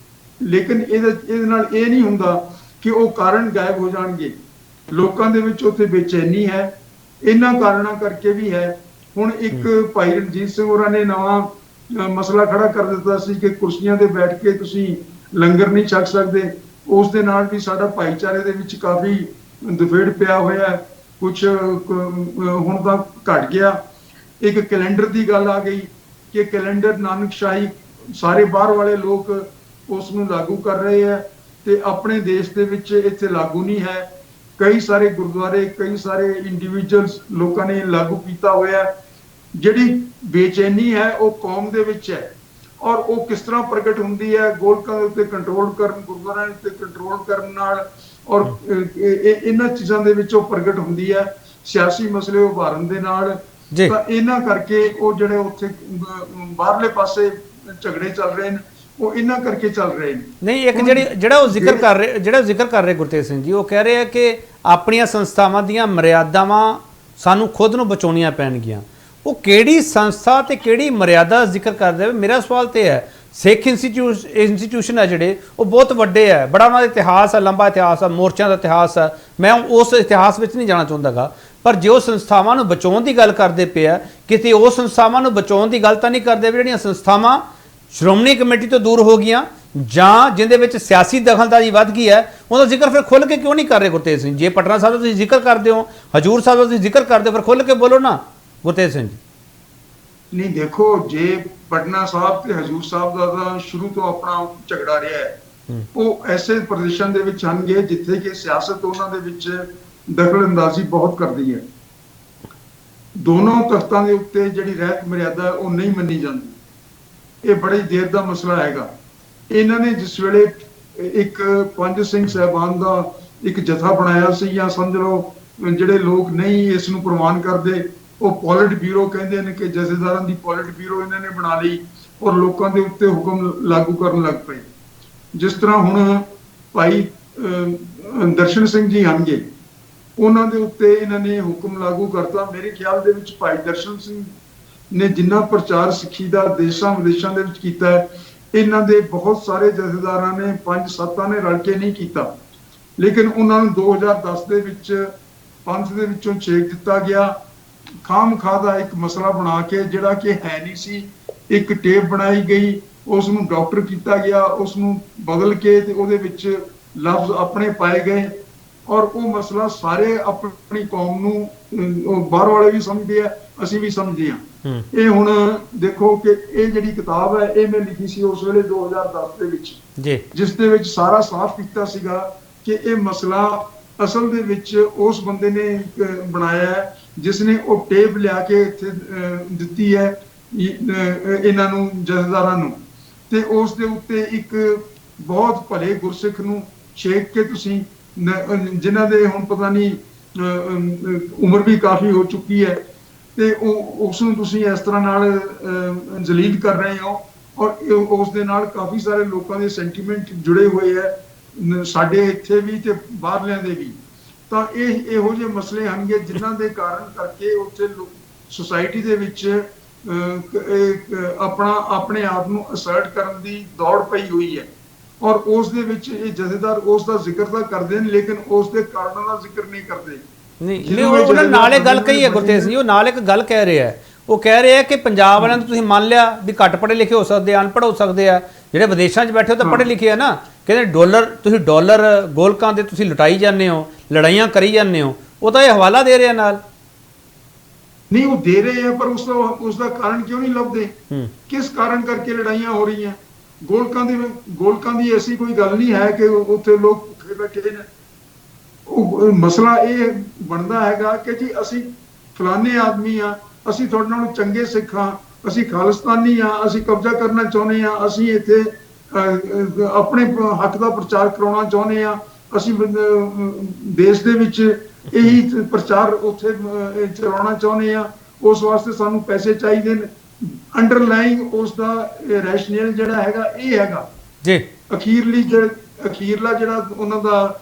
C: ਲੇਕਿਨ ਇਹਦੇ ਨਾਲ ਇਹ ਨਹੀਂ ਹੁੰਦਾ ਕਿ ਉਹ ਕਾਰਨ ਗਾਇਬ ਹੋ ਜਾਣਗੇ। ਲੋਕਾਂ ਦੇ ਵਿੱਚ ਉੱਥੇ ਬੇਚੈਨੀ ਹੈ, ਇਹਨਾਂ ਕਾਰਨਾਂ ਕਰਕੇ ਵੀ ਹੈ। ਹੁਣ ਇੱਕ ਭਾਈ ਰਣਜੀਤ ਸਿੰਘ ਹੋਰਾਂ ਨੇ ਨਵਾਂ ਮਸਲਾ ਖੜਾ ਕਰ ਦਿੱਤਾ ਸੀ ਕਿ ਕੁਰਸੀਆਂ ਤੇ ਬੈਠ ਕੇ ਤੁਸੀਂ ਲੰਗਰ ਨਹੀਂ ਛਕ ਸਕਦੇ। ਉਸ ਦੇ ਨਾਲ ਵੀ ਸਾਡਾ ਭਾਈਚਾਰੇ ਦੇ ਵਿੱਚ ਕਾਫੀ ਦਫੇੜ ਪਿਆ ਹੋਇਆ, ਕੁਝ ਹੁਣ ਤਾਂ ਘਟ ਗਿਆ। ਇੱਕ ਕੈਲੰਡਰ ਦੀ ਗੱਲ ਆ ਗਈ ਕਿ ਕੈਲੰਡਰ ਨਾਨਕਸ਼ਾਹੀ ਸਾਰੇ ਬਾਹਰ ਵਾਲੇ ਲੋਕ ਉਸ ਨੂੰ ਲਾਗੂ ਕਰ ਰਹੇ ਹੈ ਤੇ ਆਪਣੇ ਦੇਸ਼ ਦੇ ਵਿੱਚ ਇੱਥੇ ਲਾਗੂ ਨਹੀਂ ਹੈ। ਕਈ ਸਾਰੇ ਗੁਰਦੁਆਰੇ, ਕਈ ਸਾਰੇ ਇੰਡੀਵਿਜੂਅਲਸ ਲੋਕਾਂ ਨੇ ਲਾਗੂ ਕੀਤਾ ਹੋਇਆ। ਜਿਹੜੀ ਬੇਚੈਨੀ ਹੈ ਉਹ ਕੌਮ ਦੇ ਵਿੱਚ ਹੈ ਔਰ ਉਹ ਕਿਸ ਤਰ੍ਹਾਂ ਪ੍ਰਗਟ ਹੁੰਦੀ ਹੈ? ਗੋਲਕਾਂ ਦੇ ਉੱਤੇ ਕੰਟਰੋਲ ਕਰਨ, ਗੁਰਦੁਆਰਿਆਂ ਉੱਤੇ ਕੰਟਰੋਲ ਕਰਨ ਨਾਲ ਔਰ ਇਹਨਾਂ ਚੀਜ਼ਾਂ ਦੇ ਵਿੱਚ ਉਹ ਪ੍ਰਗਟ ਹੁੰਦੀ ਹੈ, ਸਿਆਸੀ ਮਸਲੇ ਉਭਾਰਨ ਦੇ ਨਾਲ। ਤਾਂ ਇਹਨਾਂ ਕਰਕੇ ਉਹ ਜਿਹੜੇ ਉੱਥੇ ਬਾਹਰਲੇ ਪਾਸੇ ਝਗੜੇ ਚੱਲ ਰਹੇ ਨੇ ਉਹ ਇਹਨਾਂ ਕਰਕੇ ਚੱਲ ਰਹੇ ਨੇ।
A: ਨਹੀਂ, ਇੱਕ ਜਿਹੜਾ ਉਹ ਜ਼ਿਕਰ ਕਰ ਰਹੇ ਗੁਰਤੇਜ ਸਿੰਘ ਜੀ, ਉਹ ਕਹਿ ਰਹੇ ਆ ਕਿ ਆਪਣੀਆਂ ਸੰਸਥਾਵਾਂ ਦੀਆਂ ਮਰਿਆਦਾਵਾਂ ਸਾਨੂੰ ਖੁਦ ਨੂੰ ਬਚਾਉਣੀਆਂ ਪੈਣਗੀਆਂ। ਉਹ ਕਿਹੜੀ ਸੰਸਥਾ ਤੇ ਕਿਹੜੀ ਮਰਿਆਦਾ ਜ਼ਿਕਰ ਕਰਦੇ ਆ? ਮੇਰਾ ਸਵਾਲ ਤੇ ਹੈ, ਸਿੱਖ ਇੰਸਟੀਟਿਊਸ਼ਨ ਹੈ ਜਿਹੜੇ ਉਹ ਬਹੁਤ ਵੱਡੇ ਹੈ, ਬੜਾ ਉਹਨਾਂ ਦਾ ਇਤਿਹਾਸ ਹੈ, ਲੰਬਾ ਇਤਿਹਾਸ ਹੈ, ਮੋਰਚਿਆਂ ਦਾ ਇਤਿਹਾਸ ਹੈ। ਮੈਂ ਉਸ ਇਤਿਹਾਸ ਵਿੱਚ ਨਹੀਂ ਜਾਣਾ ਚਾਹੁੰਦਾਗਾ, ਪਰ ਜੇ ਉਹ ਸੰਸਥਾਵਾਂ ਨੂੰ ਬਚਾਉਣ ਦੀ ਗੱਲ ਕਰਦੇ ਪਿਆ, ਕਿਤੇ ਉਹ ਸੰਸਥਾਵਾਂ ਨੂੰ ਬਚਾਉਣ ਦੀ ਗੱਲ ਤਾਂ ਨਹੀਂ ਕਰਦੇ ਜਿਹੜੀਆਂ ਸੰਸਥਾਵਾਂ ਸ਼੍ਰੋਮਣੀ ਕਮੇਟੀ ਤੋਂ ਦੂਰ ਹੋ ਗਈਆਂ ਜਾਂ ਜਿੰਦੇ ਵਿੱਚ ਸਿਆਸੀ ਦਖਲਅੰਦਾਜ਼ੀ ਵੱਧ ਗਈ ਹੈ, ਉਹਦਾ ਜ਼ਿਕਰ ਫਿਰ ਖੁੱਲ੍ਹ ਕੇ ਕਿਉਂ ਨਹੀਂ ਕਰ ਰਹੇ ਗੁਰਤੇਜ ਸਿੰਘ? ਜੇ ਪਟਨਾ ਸਾਹਿਬ ਦਾ ਤੁਸੀਂ ਜ਼ਿਕਰ ਕਰਦੇ ਹੋ, ਹਜੂਰ ਸਾਹਿਬ ਦਾ ਤੁਸੀਂ ਜ਼ਿਕਰ ਕਰਦੇ ਹੋ, ਫਿਰ ਖੁੱਲ੍ਹ ਕੇ ਬੋਲੋ ਨਾ ਗੁਰਤੇਜ ਸਿੰਘ ਜੀ।
C: ਨਹੀਂ, ਦੇਖੋ, ਜੇ ਪਟਨਾ ਸਾਹਿਬ ਤੇ ਹਜੂਰ ਸਾਹਿਬ ਦਾ ਤਾਂ ਸ਼ੁਰੂ ਤੋਂ ਆਪਣਾ ਝਗੜਾ ਰਿਹਾ ਹੈ। ਉਹ ਐਸੇ ਪ੍ਰਦੇਸ਼ਾਂ ਦੇ ਵਿੱਚ ਹਨਗੇ ਜਿੱਥੇ ਕਿ ਸਿਆਸਤ ਉਹਨਾਂ ਦੇ ਵਿੱਚ ਦਖਲ ਅੰਦਾਜ਼ੀ ਬਹੁਤ ਕਰਦੀ ਹੈ। ਦੋਨੋਂ ਤਖਤਾਂ ਦੇ ਉੱਤੇ ਜਿਹੜੀ ਰਹਿਤ ਮਰਿਆਦਾ ਉਹ ਨਹੀਂ ਮੰਨੀ ਜਾਂਦੀ। ਇਹ ਬੜੀ ਦੇਰ ਦਾ ਮਸਲਾ ਹੈਗਾ। ਇਹਨਾਂ ਨੇ ਜਿਸ ਵੇਲੇ ਇੱਕ ਪੰਜ ਸਿੰਘ ਸਾਹਿਬਾਨ ਦਾ ਇੱਕ ਜਥਾ ਬਣਾਇਆ ਸੀ, ਜਾਂ ਸਮਝ ਲਓ ਜਿਹੜੇ ਲੋਕ ਨਹੀਂ ਇਸ ਨੂੰ ਪ੍ਰਵਾਨ ਕਰਦੇ, ਉਹ ਪੋਲਿਟ ਬਿਊਰੋ ਕਹਿੰਦੇ ਨੇ ਕਿ ਜਥੇਦਾਰਾਂ ਦੀ ਪੋਲਿਟ ਬਿਊਰੋ ਇਹਨਾਂ ਨੇ ਬਣਾ ਲਈ ਔਰ ਲੋਕਾਂ ਦੇ ਉੱਤੇ ਹੁਕਮ ਲਾਗੂ ਕਰਨ ਲੱਗ ਪਏ। ਜਿਸ ਤਰ੍ਹਾਂ ਹੁਣ ਭਾਈ ਦਰਸ਼ਨ ਸਿੰਘ ਜੀ ਹਨਗੇ, ਉਹਨਾਂ ਦੇ ਉੱਤੇ ਇਹਨਾਂ ਨੇ ਹੁਕਮ ਲਾਗੂ ਕਰਤਾ। ਮੇਰੇ ਖਿਆਲ ਦੇ ਵਿੱਚ ਭਾਈ ਦਰਸ਼ਨ ਸਿੰਘ ਨੇ ਜਿੰਨਾ ਪ੍ਰਚਾਰ ਸਿੱਖੀ ਦਾ ਦੇਸ਼ਾਂ ਵਿਦੇਸ਼ਾਂ ਦੇ ਵਿੱਚ ਕੀਤਾ ਹੈ, ਇਹਨਾਂ ਦੇ ਬਹੁਤ ਸਾਰੇ ਜਥੇਦਾਰਾਂ ਨੇ 5-7 ਨੇ ਰਲ ਕੇ ਨਹੀਂ ਕੀਤਾ। ਲੇਕਿਨ ਉਹਨਾਂ ਨੂੰ 2010 ਦੇ ਵਿੱਚ ਪੰਥ ਦੇ ਵਿੱਚੋਂ ਛੇਕ ਦਿੱਤਾ ਗਿਆ, ਖਾਮਖਾਹ ਦਾ ਇੱਕ ਮਸਲਾ ਬਣਾ ਕੇ, ਜਿਹੜਾ ਕਿ ਹੈ ਨਹੀਂ ਸੀ। ਇੱਕ ਟੇਪ ਬਣਾਈ ਗਈ, ਉਸ ਨੂੰ ਡਾਕਟਰ ਕੀਤਾ ਗਿਆ, ਉਸ ਨੂੰ ਬਦਲ ਕੇ ਤੇ ਉਹਦੇ ਵਿੱਚ ਲਫ਼ਜ਼ ਆਪਣੇ ਪਾਏ ਗਏ, ਔਰ ਉਹ ਮਸਲਾ ਸਾਰੇ ਆਪਣੀ ਕੌਮ ਨੂੰ ਬਾਹਰ ਵਾਲੇ ਵੀ ਸਮਝਦੇ ਆ, ਅਸੀਂ ਵੀ ਸਮਝਦੇ ਹਾਂ। ਇਹ ਹੁਣ ਦੇਖੋ ਕਿ ਇਹ ਜਿਹੜੀ ਕਿਤਾਬ ਹੈ ਇਹ ਮੈਂ ਲਿਖੀ ਸੀ ਉਸ ਵੇਲੇ 2010 ਦੇ ਵਿੱਚ ਜੀ, ਜਿਸ ਦੇ ਵਿੱਚ ਸਾਰਾ ਸਾਫ਼ ਕੀਤਾ ਸੀਗਾ ਕਿ ਇਹ ਮਸਲਾ ਅਸਲ ਦੇ ਵਿੱਚ ਉਸ ਬੰਦੇ ਨੇ ਬਣਾਇਆ ਹੈ ਜਿਸ ਨੇ ਉਹ ਟੇਪ ਲਿਆ ਕੇ ਇੱਥੇ ਦਿੱਤੀ ਹੈ ਇਹਨਾਂ ਨੂੰ, ਜਥੇਦਾਰਾਂ ਨੂੰ, ਤੇ ਉਸ ਦੇ ਉੱਤੇ ਇੱਕ ਬਹੁਤ ਭਲੇ ਗੁਰਸਿੱਖ ਨੂੰ ਛੇਕ ਕੇ ਤੁਸੀਂ, ਜਿਨ੍ਹਾਂ ਦੇ ਹੁਣ ਪਤਾ ਨਹੀਂ ਉਮਰ ਵੀ ਕਾਫੀ ਹੋ ਚੁੱਕੀ ਹੈ, ਤੇ ਉਸ ਨੂੰ ਤੁਸੀਂ ਇਸ ਤਰ੍ਹਾਂ ਨਾਲ ਜਲੀਲ ਕਰ ਰਹੇ ਹੋ, ਔਰ ਉਸ ਦੇ ਨਾਲ ਕਾਫੀ ਸਾਰੇ ਲੋਕਾਂ ਦੇ ਸੈਂਟੀਮੈਂਟ ਜੁੜੇ ਹੋਏ ਹੈ, ਸਾਡੇ ਇੱਥੇ ਵੀ ਤੇ ਬਾਹਰਲਿਆਂ ਦੇ ਵੀ। ਤਾਂ ਇਹੋ ਜਿਹੇ ਮਸਲੇ ਹਨਗੇ ਜਿਨ੍ਹਾਂ ਦੇ ਕਾਰਨ ਕਰਕੇ ਉੱਥੇ ਸੁਸਾਇਟੀ ਦੇ ਵਿੱਚ ਆਪਣੇ ਆਪ ਨੂੰ ਅਸਰਟ ਕਰਨ ਦੀ ਦੌੜ ਪਈ ਹੋਈ ਹੈ, ਔਰ ਉਸ ਦੇ ਵਿੱਚ ਇਹ ਜਥੇਦਾਰ ਉਸ ਦਾ ਜ਼ਿਕਰ ਤਾਂ ਕਰਦੇ ਨੇ ਲੇਕਿਨ ਉਸ ਦੇ ਕਾਰਨਾਂ ਦਾ ਜ਼ਿਕਰ ਨਹੀਂ ਕਰਦੇ।
A: ਨਹੀਂ, ਉਹਨਾਂ ਨਾਲ ਇੱਕ ਗੱਲ ਕਹੀ ਹੈ ਗੁਰਤੇਜ ਸਿੰਘ ਜੀ, ਉਹ ਨਾਲ ਇੱਕ ਗੱਲ ਕਹਿ ਰਿਹਾ ਹੈ, ਉਹ ਕਹਿ ਰਿਹਾ ਕਿ ਪੰਜਾਬ ਵਾਲਿਆਂ ਨੂੰ ਤੁਸੀਂ ਮੰਨ ਲਿਆ ਵੀ ਘੱਟ ਪੜ੍ਹੇ ਲਿਖੇ ਹੋ ਸਕਦੇ ਆ, ਅਨਪੜ੍ਹ ਹੋ ਸਕਦੇ ਆ, ਜਿਹੜੇ ਵਿਦੇਸ਼ਾਂ 'ਚ ਬੈਠੇ ਹੋ ਤਾਂ ਪੜ੍ਹੇ ਲਿਖੇ ਆ ਨਾ, ਕਹਿੰਦੇ ਤੁਸੀਂ ਡਾਲਰ ਗੋਲਕਾਂ ਦੇ ਤੁਸੀਂ ਲੁਟਾਈ ਜਾਂਦੇ ਹੋ, ਲੜਾਈਆਂ ਕਰੀ ਜਾਂਦੇ ਹੋ, ਉਹ ਤਾਂ ਇਹ ਹਵਾਲਾ ਦੇ ਰਿਹਾ ਨਾਲ।
C: ਨਹੀਂ, ਉਹ ਦੇ ਰਹੇ ਆ, ਪਰ ਉਸ ਦਾ ਕਾਰਨ ਕਿਉਂ ਨਹੀਂ ਲੱਭਦੇ? ਕਿਸ ਕਾਰਨ ਕਰਕੇ ਲੜਾਈਆਂ ਹੋ ਰਹੀਆਂ? ਗੋਲਕਾਂ ਦੀ ਐਸੀ ਕੋਈ ਗੱਲ ਨਹੀਂ ਹੈ ਕਿ ਉੱਥੇ ਲੋਕ ਭੁੱਖੇ ਬੈਠੇ ਨੇ। ਉਹ ਮਸਲਾ ਇਹ ਬਣਦਾ ਹੈਗਾ ਕਿ ਜੀ ਅਸੀਂ ਫਲਾਣੇ ਆਦਮੀ ਆ, ਅਸੀਂ ਤੁਹਾਡੇ ਨਾਲੋਂ ਚੰਗੇ ਸਿੱਖ ਹਾਂ, ਅਸੀਂ ਖਾਲਿਸਤਾਨੀ ਆ, ਅਸੀਂ ਕਬਜ਼ਾ ਕਰਨਾ ਚਾਹੁੰਦੇ ਆ, ਅਸੀਂ ਇੱਥੇ ਆਪਣੇ ਹੱਕ ਦਾ ਪ੍ਰਚਾਰ ਕਰਾਉਣਾ ਚਾਹੁੰਦੇ ਆ, ਅਸੀਂ ਦੇਸ਼ ਦੇ ਵਿੱਚ ਇਹੀ ਪ੍ਰਚਾਰ ਉੱਥੇ ਚਲਾਉਣਾ ਚਾਹੁੰਦੇ ਆ, ਉਸ ਵਾਸਤੇ ਸਾਨੂੰ ਪੈਸੇ ਚਾਹੀਦੇ ਨੇ। ਅੰਡਰਲਾਈਂਗ ਉਸ ਦਾ ਰੈਸ਼ਨਲ ਜਿਹੜਾ ਹੈਗਾ ਇਹ ਹੈਗਾ ਜੀ, ਅਖੀਰਲਾ ਜਿਹੜਾ ਉਹਨਾਂ ਦਾ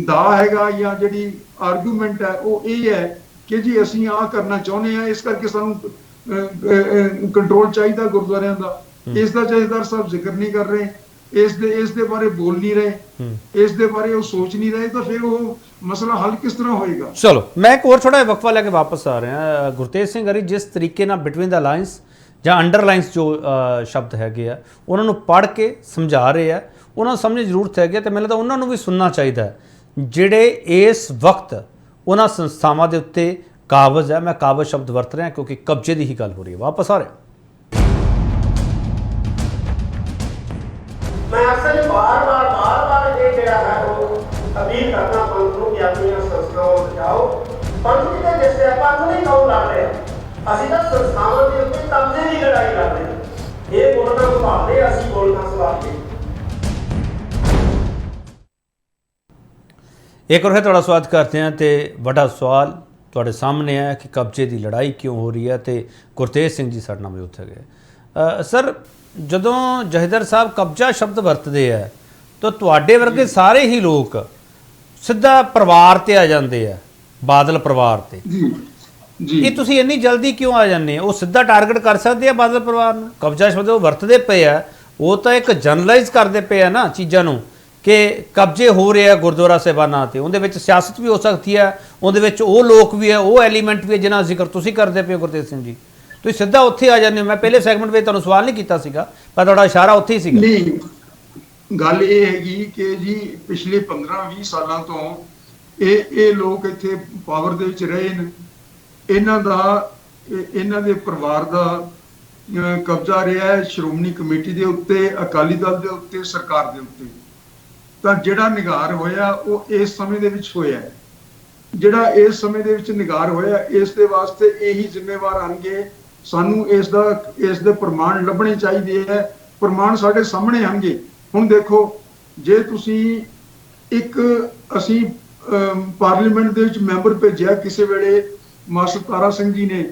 C: ਦਾ ਹੈਗਾ ਜਾਂ ਜਿਹੜੀ ਆਰਗੂਮੈਂਟ ਹੈ ਉਹ ਇਹ ਹੈ ਕਿ ਜੀ ਅਸੀਂ ਆਹ ਕਰਨਾ ਚਾਹੁੰਦੇ ਆ, ਇਸ ਕਰਕੇ ਸਾਨੂੰ ਕੰਟਰੋਲ ਚਾਹੀਦਾ ਗੁਰਦੁਆਰਿਆਂ ਦਾ। ਇਸ ਦਾ ਜਥੇਦਾਰ ਸਾਹਿਬ ਜ਼ਿਕਰ ਨਹੀਂ ਕਰ ਰਹੇ, ਇਸ ਦੇ ਬਾਰੇ ਬੋਲ ਨਹੀਂ ਰਹੇ, ਇਸ ਦੇ ਬਾਰੇ ਉਹ ਸੋਚ ਨਹੀਂ ਰਹੇ, ਤਾਂ ਫਿਰ ਉਹ ਮਸਲਾ ਹੱਲ ਕਿਸ ਤਰ੍ਹਾਂ ਹੋਏਗਾ?
A: ਚਲੋ ਮੈਂ ਇੱਕ ਹੋਰ ਥੋੜਾ ਜਿਹਾ ਵਕਫਾ ਲੈ ਕੇ ਵਾਪਸ ਆ ਰਿਹਾ। ਗੁਰਤੇਜ ਸਿੰਘ ਹਰੀ ਜਿਸ ਤਰੀਕੇ ਨਾਲ ਬਿਟਵੀਨ ਦਾ ਲਾਈਨਸ ਜਾਂ ਅੰਡਰਲਾਈਨਸ ਜੋ ਸ਼ਬਦ ਹੈਗੇ ਆ ਉਹਨਾਂ ਨੂੰ ਪੜ੍ਹ ਕੇ ਸਮਝਾ ਰਹੇ ਆ, ਉਹਨਾਂ ਨੂੰ ਸਮਝਣ ਦੀ ਜ਼ਰੂਰਤ ਹੈਗੀ, ਤੇ ਮੈਨੂੰ ਲੱਗਦਾ ਉਹਨਾਂ ਨੂੰ ਵੀ ਸੁਣਨਾ ਚਾਹੀਦਾ ਜਿਹੜੇ ਇਸ ਵਕਤ ਉਹਨਾਂ ਸੰਸਥਾਵਾਂ ਦੇ ਉੱਤੇ ਕਾਬਜ਼ ਹੈ। ਮੈਂ ਕਾਬਜ਼ ਸ਼ਬਦ ਵਰਤ ਰਿਹਾ ਕਿਉਂਕਿ ਕਬਜ਼ੇ ਦੀ ਹੀ ਗੱਲ ਹੋ ਰਹੀ ਹੈ। ਵਾਪਸ ਆ ਰਿਹਾ।
B: ਮੈਂ ਅਸਲ ਬਾਰ-ਬਾਰ ਇਹ ਜਿਹੜਾ ਹੈ ਉਹ ਅਪੀਲ ਕਰਨਾ ਪੰਥ ਨੂੰ ਕਿ ਆਪਣੀਆਂ ਸੰਸਥਾਵਾਂ ਬਚਾਓ। ਪੰਥ ਦੀ ਤਾਂ ਜਿਸ ਤਰ੍ਹਾਂ ਪੰਥ ਨਹੀਂ ਕੌਣ ਲੜ ਰਿਹਾ, ਅਸੀਂ ਤਾਂ ਸੰਸਥਾਵਾਂ ਦੇ ਉੱਤੇ ਕਬਜ਼ੇ ਦੀ ਲੜਾਈ ਲੜ ਰਹੇ ਹਾਂ। ਇਹ ਬੋਲਣਾ ਸੰਭਾਲਦੇ, ਅਸੀਂ ਬੋਲਣਾ ਸੰਭਾਲਦੇ।
A: ਇੱਕ ਵਾਰ ਤੁਹਾਡਾ ਸਵਾਗਤ ਕਰਦੇ ਹਾਂ। ਤੇ ਵੱਡਾ ਸਵਾਲ ਤੁਹਾਡੇ ਸਾਹਮਣੇ ਹੈ ਕਿ ਕਬਜ਼ੇ ਦੀ ਲੜਾਈ ਕਿਉਂ ਹੋ ਰਹੀ ਹੈ, ਤੇ ਗੁਰਤੇਜ ਸਿੰਘ ਜੀ ਸਾਡੇ ਨਾਲ ਮੌਜੂਦ ਹੈਗੇ। ਸਰ, ਜਦੋਂ ਜਥੇਦਾਰ ਸਾਹਿਬ ਕਬਜ਼ਾ ਸ਼ਬਦ ਵਰਤਦੇ ਆ ਤਾਂ ਤੁਹਾਡੇ ਵਰਗੇ ਸਾਰੇ ਹੀ ਲੋਕ ਸਿੱਧਾ ਪਰਿਵਾਰ ਤੇ ਆ ਜਾਂਦੇ ਆ, ਬਾਦਲ ਪਰਿਵਾਰ ਤੇ। ਇਹ ਤੁਸੀਂ ਇੰਨੀ ਜਲਦੀ ਕਿਉਂ ਆ ਜਾਂਦੇ? ਉਹ ਸਿੱਧਾ ਟਾਰਗੇਟ ਕਰ ਸਕਦੇ ਆ ਬਾਦਲ ਪਰਿਵਾਰ ਨੂੰ? ਕਬਜ਼ਾ ਸ਼ਬਦ ਉਹ ਵਰਤਦੇ ਪਏ ਆ, ਉਹ ਤਾਂ ਇੱਕ ਜਨਰਲਾਈਜ਼ ਕਰਦੇ ਪਏ ਆ ਨਾ ਚੀਜ਼ਾਂ ਨੂੰ ਕਿ ਕਬਜ਼ੇ ਹੋ ਰਹੇ ਆ ਗੁਰਦੁਆਰਾ ਸਾਹਿਬਾਨਾਂ ਤੇ। ਉਹਦੇ ਵਿੱਚ ਸਿਆਸਤ ਵੀ ਹੋ ਸਕਦੀ ਹੈ, ਉਹਦੇ ਵਿੱਚ ਉਹ ਲੋਕ ਵੀ ਹੈ, ਉਹ ਐਲੀਮੈਂਟ ਵੀ ਹੈ ਜਿਹਨਾਂ ਦਾ ਜ਼ਿਕਰ ਤੁਸੀਂ ਕਰਦੇ ਪਏ ਹੋ ਗੁਰਤੇਜ ਸਿੰਘ ਜੀ। ਤੁਸੀਂ ਸਿੱਧਾ ਉੱਥੇ ਆ ਜਾਂਦੇ ਹੋ। ਮੈਂ ਪਹਿਲੇ ਸੈਗਮੈਂਟ ਵਿੱਚ ਤੁਹਾਨੂੰ ਸਵਾਲ ਨਹੀਂ ਕੀਤਾ ਸੀਗਾ, ਪਰ ਤੁਹਾਡਾ ਇਸ਼ਾਰਾ ਉੱਥੇ ਹੀ ਸੀਗਾ।
C: ਨਹੀਂ, ਗੱਲ ਇਹ ਹੈਗੀ ਕਿ ਜੀ ਪਿਛਲੇ 15-20 ਸਾਲਾਂ ਤੋਂ ਇਹ ਲੋਕ ਇੱਥੇ ਪਾਵਰ ਦੇ ਵਿੱਚ ਰਹੇ ਨੇ। ਇਹਨਾਂ ਦੇ ਪਰਿਵਾਰ ਦਾ ਕਬਜ਼ਾ ਰਿਹਾ ਹੈ ਸ਼੍ਰੋਮਣੀ ਕਮੇਟੀ ਦੇ ਉੱਤੇ, ਅਕਾਲੀ ਦਲ ਦੇ ਉੱਤੇ, ਸਰਕਾਰ ਦੇ ਉੱਤੇ। ਤਾਂ ਜਿਹੜਾ ਨਿਗਾਰ ਹੋਇਆ ਉਹ ਇਸ ਸਮੇਂ ਦੇ ਵਿੱਚ ਹੋਇਆ ਹੈ। ਜਿਹੜਾ ਇਸ ਸਮੇਂ ਦੇ ਵਿੱਚ ਨਿਗਾਰ ਹੋਇਆ, ਇਸ ਦੇ ਵਾਸਤੇ ਇਹੀ ਜ਼ਿੰਮੇਵਾਰ ਆਣਗੇ। ਸਾਨੂੰ ਇਸ ਦੇ ਪ੍ਰਮਾਣ ਲੱਭਣੇ ਚਾਹੀਦੇ ਹੈ। ਪ੍ਰਮਾਣ ਸਾਡੇ ਸਾਹਮਣੇ ਆਣਗੇ। ਹੁਣ ਦੇਖੋ, ਜੇ ਤੁਸੀਂ ਅਸੀਂ ਪਾਰਲੀਮੈਂਟ ਦੇ ਵਿੱਚ ਮੈਂਬਰ ਭੇਜਿਆ ਕਿਸੇ ਵੇਲੇ ਮਾਸਟਰ ਤਾਰਾ ਸਿੰਘ ਜੀ ਨੇ,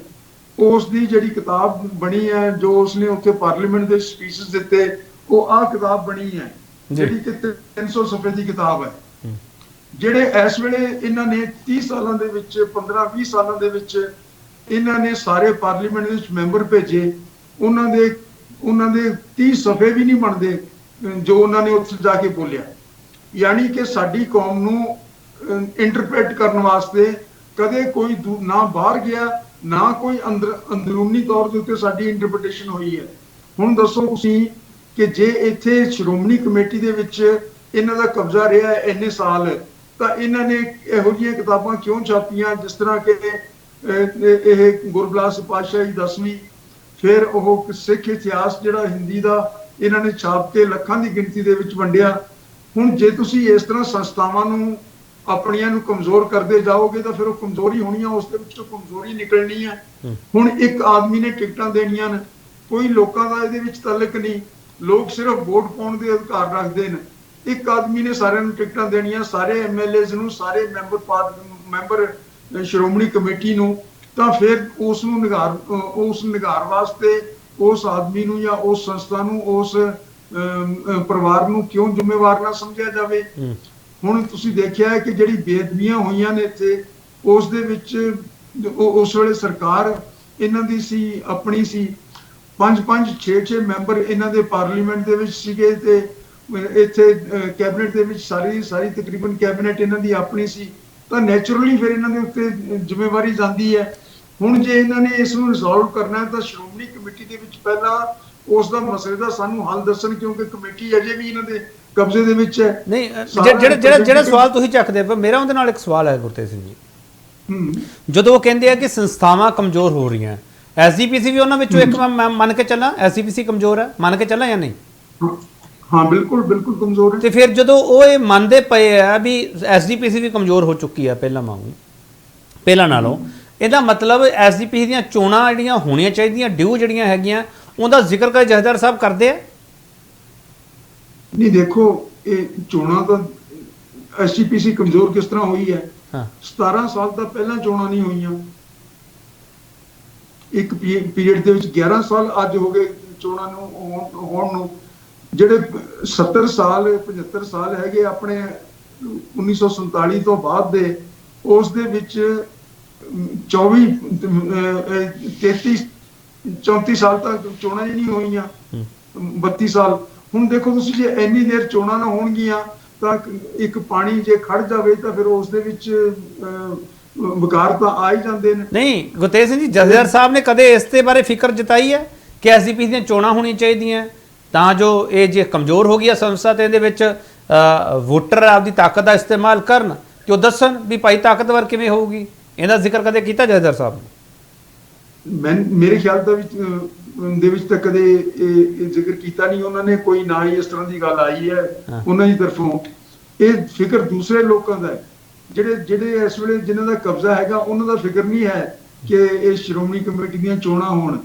C: ਉਸ ਦੀ ਜਿਹੜੀ ਕਿਤਾਬ ਬਣੀ ਹੈ, ਜੋ ਉਸਨੇ ਉੱਥੇ ਪਾਰਲੀਮੈਂਟ ਦੇ ਸਪੀਚਸ ਦਿੱਤੇ, ਉਹ ਆਹ ਕਿਤਾਬ ਬਣੀ ਹੈ ਜਿਹੜੀ ਕਿ 300 ਸਫ਼ੇ ਦੀ ਕਿਤਾਬ ਹੈ। ਜਿਹੜੇ ਇਸ ਵੇਲੇ ਇਹਨਾਂ ਨੇ 30 ਸਾਲਾਂ ਦੇ ਵਿੱਚ, 15-20 ਸਾਲਾਂ ਦੇ ਵਿੱਚ ਇਹਨਾਂ ਨੇ ਸਾਰੇ ਪਾਰਲੀਮੈਂਟ ਦੇ ਵਿੱਚ ਮੈਂਬਰ ਭੇਜੇ, ਉਹਨਾਂ ਦੇ 30 ਸਫ਼ੇ ਵੀ ਨਹੀਂ ਬਣਦੇ ਜੋ ਉਹਨਾਂ ਨੇ ਉੱਥੇ ਜਾ ਕੇ ਬੋਲਿਆ। ਯਾਨੀ ਕਿ ਸਾਡੀ ਕੌਮ ਨੂੰ ਇੰਟਰਪ੍ਰੇਟ ਕਰਨ ਵਾਸਤੇ ਕਦੇ ਕੋਈ ਨਾ ਬਾਹਰ ਗਿਆ, ਨਾ ਕੋਈ ਅੰਦਰੂਨੀ ਤੌਰ ਦੇ ਉੱਤੇ ਸਾਡੀ ਇੰਟਰਪ੍ਰੀਟੇਸ਼ਨ ਹੋਈ ਹੈ। ਹੁਣ ਦੱਸੋ ਤੁਸੀਂ ਕਿ ਜੇ ਇੱਥੇ ਸ਼੍ਰੋਮਣੀ ਕਮੇਟੀ ਦੇ ਵਿੱਚ ਇਹਨਾਂ ਦਾ ਕਬਜ਼ਾ ਰਿਹਾ ਹੈ ਇੰਨੇ ਸਾਲ, ਤਾਂ ਇਹਨਾਂ ਨੇ ਇਹੋ ਜਿਹੀਆਂ ਕਿਤਾਬਾਂ ਕਿਉਂ ਛਾਪੀਆਂ ਜਿਸ ਤਰ੍ਹਾਂ ਕਿ ਇਹ ਗੁਰਬਲਾਸ ਪਾਤਸ਼ਾਹੀ 10ਵੀਂ, ਫਿਰ ਉਹ ਸਿੱਖ ਇਤਿਹਾਸ ਜਿਹੜਾ ਹਿੰਦੀ ਦਾ ਇਹਨਾਂ ਨੇ ਛਾਪ ਕੇ ਲੱਖਾਂ ਦੀ ਗਿਣਤੀ ਦੇ ਵਿੱਚ ਵੰਡਿਆ। ਹੁਣ ਜੇ ਤੁਸੀਂ ਇਸ ਤਰ੍ਹਾਂ ਸੰਸਥਾਵਾਂ ਨੂੰ ਆਪਣੀਆਂ ਨੂੰ ਕਮਜ਼ੋਰ ਕਰਦੇ ਜਾਓਗੇ ਤਾਂ ਫਿਰ ਉਹ ਕਮਜ਼ੋਰੀ ਹੋਣੀ ਆ, ਉਸ ਦੇ ਵਿੱਚੋਂ ਕਮਜ਼ੋਰੀ ਨਿਕਲਣੀ ਹੈ। ਹੁਣ ਇੱਕ ਆਦਮੀ ਨੇ ਟਿਕਟਾਂ ਦੇਣੀਆਂ ਨੇ, ਕੋਈ ਲੋਕਾਂ ਦਾ ਇਹਦੇ ਵਿੱਚ ਤਾਲੁਕ ਨਹੀਂ, ਲੋਕ ਸਿਰਫ ਵੋਟ ਪਾਉਣ ਦੇ ਅਧਿਕਾਰ ਰੱਖਦੇ ਨੇ। ਇੱਕ ਆਦਮੀ ਨੇ ਸਾਰਿਆਂ ਨੂੰ ਟਿਕਟਾਂ ਦੇਣੀਆਂ, ਸਾਰੇ ਐਮਐਲਏਜ਼ ਨੂੰ, ਸਾਰੇ ਮੈਂਬਰ ਸ਼੍ਰੋਮਣੀ ਕਮੇਟੀ ਨੂੰ, ਤਾਂ ਫਿਰ ਉਸ ਨਿਗਾਰ ਵਾਸਤੇ ਉਸ ਆਦਮੀ ਨੂੰ ਜਾਂ ਉਸ ਸੰਸਥਾ ਨੂੰ, ਉਸ ਪਰਿਵਾਰ ਨੂੰ ਕਿਉਂ ਜ਼ਿੰਮੇਵਾਰ ਨਾ ਸਮਝਿਆ ਜਾਵੇ। ਹੁਣ ਤੁਸੀਂ ਦੇਖਿਆ ਹੈ ਕਿ ਜਿਹੜੀ ਬੇਅਦਬੀਆਂ ਹੋਈਆਂ ਨੇ ਇੱਥੇ, ਉਸ ਦੇ ਵਿੱਚ ਉਸ ਵੇਲੇ ਸਰਕਾਰ ਇਹਨਾਂ ਦੀ ਸੀ, ਆਪਣੀ ਸੀ, 5-5, 6-6 ਮੈਂਬਰ ਇਹਨਾਂ ਦੇ ਪਾਰਲੀਮੈਂਟ ਦੇ ਵਿੱਚ ਸੀਗੇ ਤੇ ਇੱਥੇ ਕੈਬਨਿਟ ਦੇ ਵਿੱਚ ਸਾਰੀ ਤਕਰੀਬਨ ਕੈਬਨਿਟ ਇਹਨਾਂ ਦੀ ਆਪਣੀ ਸੀ, ਤਾਂ ਨੈਚੁਰਲੀ ਫਿਰ ਇਹਨਾਂ ਦੇ ਉੱਤੇ ਜ਼ਿੰਮੇਵਾਰੀ ਜਾਂਦੀ ਹੈ। ਹੁਣ ਜੇ ਇਹਨਾਂ ਨੇ ਇਸ ਨੂੰ ਰਿਜ਼ੋਲਵ ਕਰਨਾ ਹੈ ਤਾਂ ਸ਼੍ਰੋਮਣੀ ਕਮੇਟੀ ਦੇ ਵਿੱਚ ਪਹਿਲਾਂ ਉਸ ਦਾ ਮਸਲੇ ਦਾ ਸਾਨੂੰ ਹੱਲ ਦੱਸਣ, ਕਿਉਂਕਿ ਕਮੇਟੀ ਅਜੇ ਵੀ ਇਹਨਾਂ ਦੇ ਕਬਜ਼ੇ ਦੇ ਵਿੱਚ ਹੈ।
A: ਨਹੀਂ, ਜਿਹੜਾ ਸਵਾਲ ਤੁਸੀਂ ਚੱਕਦੇ ਪਏ, ਮੇਰਾ ਉਹਦੇ ਨਾਲ ਇੱਕ ਸਵਾਲ ਹੈ ਗੁਰਤੇਜ ਸਿੰਘ ਜੀ। ਜਦੋਂ ਉਹ ਕਹਿੰਦੇ ਆ ਕਿ ਸੰਸਥਾਵਾਂ ਕਮਜ਼ੋਰ ਹੋ ਰਹੀਆਂ, ਐਸਜੀਪੀਸੀ ਵੀ ਉਹਨਾਂ ਵਿੱਚੋਂ ਇੱਕ ਮੰਨ ਕੇ ਚੱਲਾਂ, ਐਸਜੀਪੀਸੀ ਕਮਜ਼ੋਰ ਹੈ, ਮੰਨ ਕੇ ਚੱਲਾਂ ਜਾਂ ਨਹੀਂ?
C: ਹਾਂ, ਬਿਲਕੁਲ ਕਮਜ਼ੋਰ ਹੈ।
A: ਤੇ ਫਿਰ ਜਦੋਂ ਉਹ ਇਹ ਮੰਨਦੇ ਪਏ ਆ ਵੀ ਐਸਜੀਪੀਸੀ ਵੀ ਕਮਜ਼ੋਰ ਹੋ ਚੁੱਕੀ ਆ ਪਹਿਲਾਂ ਨਾਲੋਂ, ਇਹਦਾ ਮਤਲਬ ਐਸਜੀਪੀਸੀ ਦੀਆਂ ਚੋਣਾਂ ਜਿਹੜੀਆਂ ਹੋਣੀਆਂ ਚਾਹੀਦੀਆਂ, ਡਿਊ ਜਿਹੜੀਆਂ ਹੈਗੀਆਂ, ਉਹਦਾ ਜ਼ਿਕਰ ਕਰ ਜਥੇਦਾਰ ਸਾਹਿਬ ਕਰਦੇ ਆ?
C: ਨਹੀਂ, ਦੇਖੋ ਇਹ ਚੋਣਾਂ ਤਾਂ ਐਸਜੀਪੀਸੀ ਕਮਜ਼ੋਰ ਕਿਸ ਤਰ੍ਹਾਂ ਹੋਈ ਹੈ? 17 ਸਾਲ ਤਾਂ ਪਹਿਲਾਂ ਚੋਣਾਂ ਨਹੀਂ ਹੋਈਆਂ, ਇੱਕ ਪੀਰੀਅਡ ਦੇ ਵਿੱਚ 11 ਸਾਲ ਅੱਜ ਹੋ ਗਏ ਚੋਣਾਂ ਨੂੰ ਹੋਣ ਨੂੰ। ਜਿਹੜੇ 70 ਸਾਲ 75 ਸਾਲ ਹੈਗੇ ਆਪਣੇ 1947 ਤੋਂ ਬਾਅਦ ਦੇ, ਉਸ ਦੇ ਵਿੱਚ 34 ਸਾਲ ਤੱਕ ਚੋਣਾਂ ਹੀ ਨਹੀਂ ਹੋਈਆਂ, 32 ਸਾਲ। ਹੁਣ ਦੇਖੋ ਤੁਸੀਂ, ਜੇ ਇੰਨੀ ਦੇਰ ਚੋਣਾਂ ਨਾ ਹੋਣਗੀਆਂ ਤਾਂ ਇੱਕ ਪਾਣੀ ਜੇ ਖੜ ਜਾਵੇ ਤਾਂ ਫਿਰ ਉਸ ਦੇ ਵਿੱਚ ਵਿਕਾਰ ਤਾਂ ਆ ਹੀ ਜਾਂਦੇ ਨੇ।
A: ਨਹੀਂ ਗੁਰਤੇਜ ਸਿੰਘ ਜੀ, ਜਥੇਦਾਰ ਸਾਹਿਬ ਨੇ ਕਦੇ ਇਸ ਦੇ ਬਾਰੇ ਫਿਕਰ ਜਤਾਈ ਹੈ ਕਿ ਐਸਜੀਪੀਸੀ ਦੀਆਂ ਚੋਣਾਂ ਹੋਣੀਆਂ ਚਾਹੀਦੀਆਂ ਤਾਂ ਜੋ ਇਹ ਜੇ ਕਮਜ਼ੋਰ ਹੋ ਗਈ ਆ ਸੰਸਥਾ ਤੇ ਇਹਦੇ ਵਿੱਚ ਵੋਟਰ ਆਪਦੀ ਤਾਕਤ ਦਾ ਇਸਤੇਮਾਲ ਕਰਨ ਤੇ ਉਹ ਦੱਸਣ ਵੀ ਭਾਈ ਤਾਕਤਵਰ ਕਿਵੇਂ ਹੋਊਗੀ? ਇਹਦਾ ਜ਼ਿਕਰ ਕਦੇ ਕੀਤਾ ਜਥੇਦਾਰ ਸਾਹਿਬ ਨੇ?
C: ਮੇਰੇ ਖਿਆਲ ਦੇ ਵਿੱਚ ਤਾਂ ਕਦੇ ਇਹ ਜ਼ਿਕਰ ਕੀਤਾ ਨਹੀਂ ਉਹਨਾਂ ਨੇ, ਕੋਈ ਨਾ ਹੀ ਇਸ ਤਰ੍ਹਾਂ ਦੀ ਗੱਲ ਆਈ ਹੈ ਉਹਨਾਂ ਦੀ ਤਰਫੋਂ। ਇਹ ਫਿਕਰ ਦੂਸਰੇ ਲੋਕਾਂ ਦਾ ਹੈ, ਜਿਹੜੇ ਇਸ ਵੇਲੇ ਜਿਨ੍ਹਾਂ ਦਾ ਕਬਜ਼ਾ ਹੈਗਾ, ਉਹਨਾਂ ਦਾ ਫਿਕਰ ਨਹੀਂ ਹੈ ਕਿ ਇਹ ਸ਼੍ਰੋਮਣੀ ਕਮੇਟੀ ਦੀਆਂ ਚੋਣਾਂ ਹੋਣ।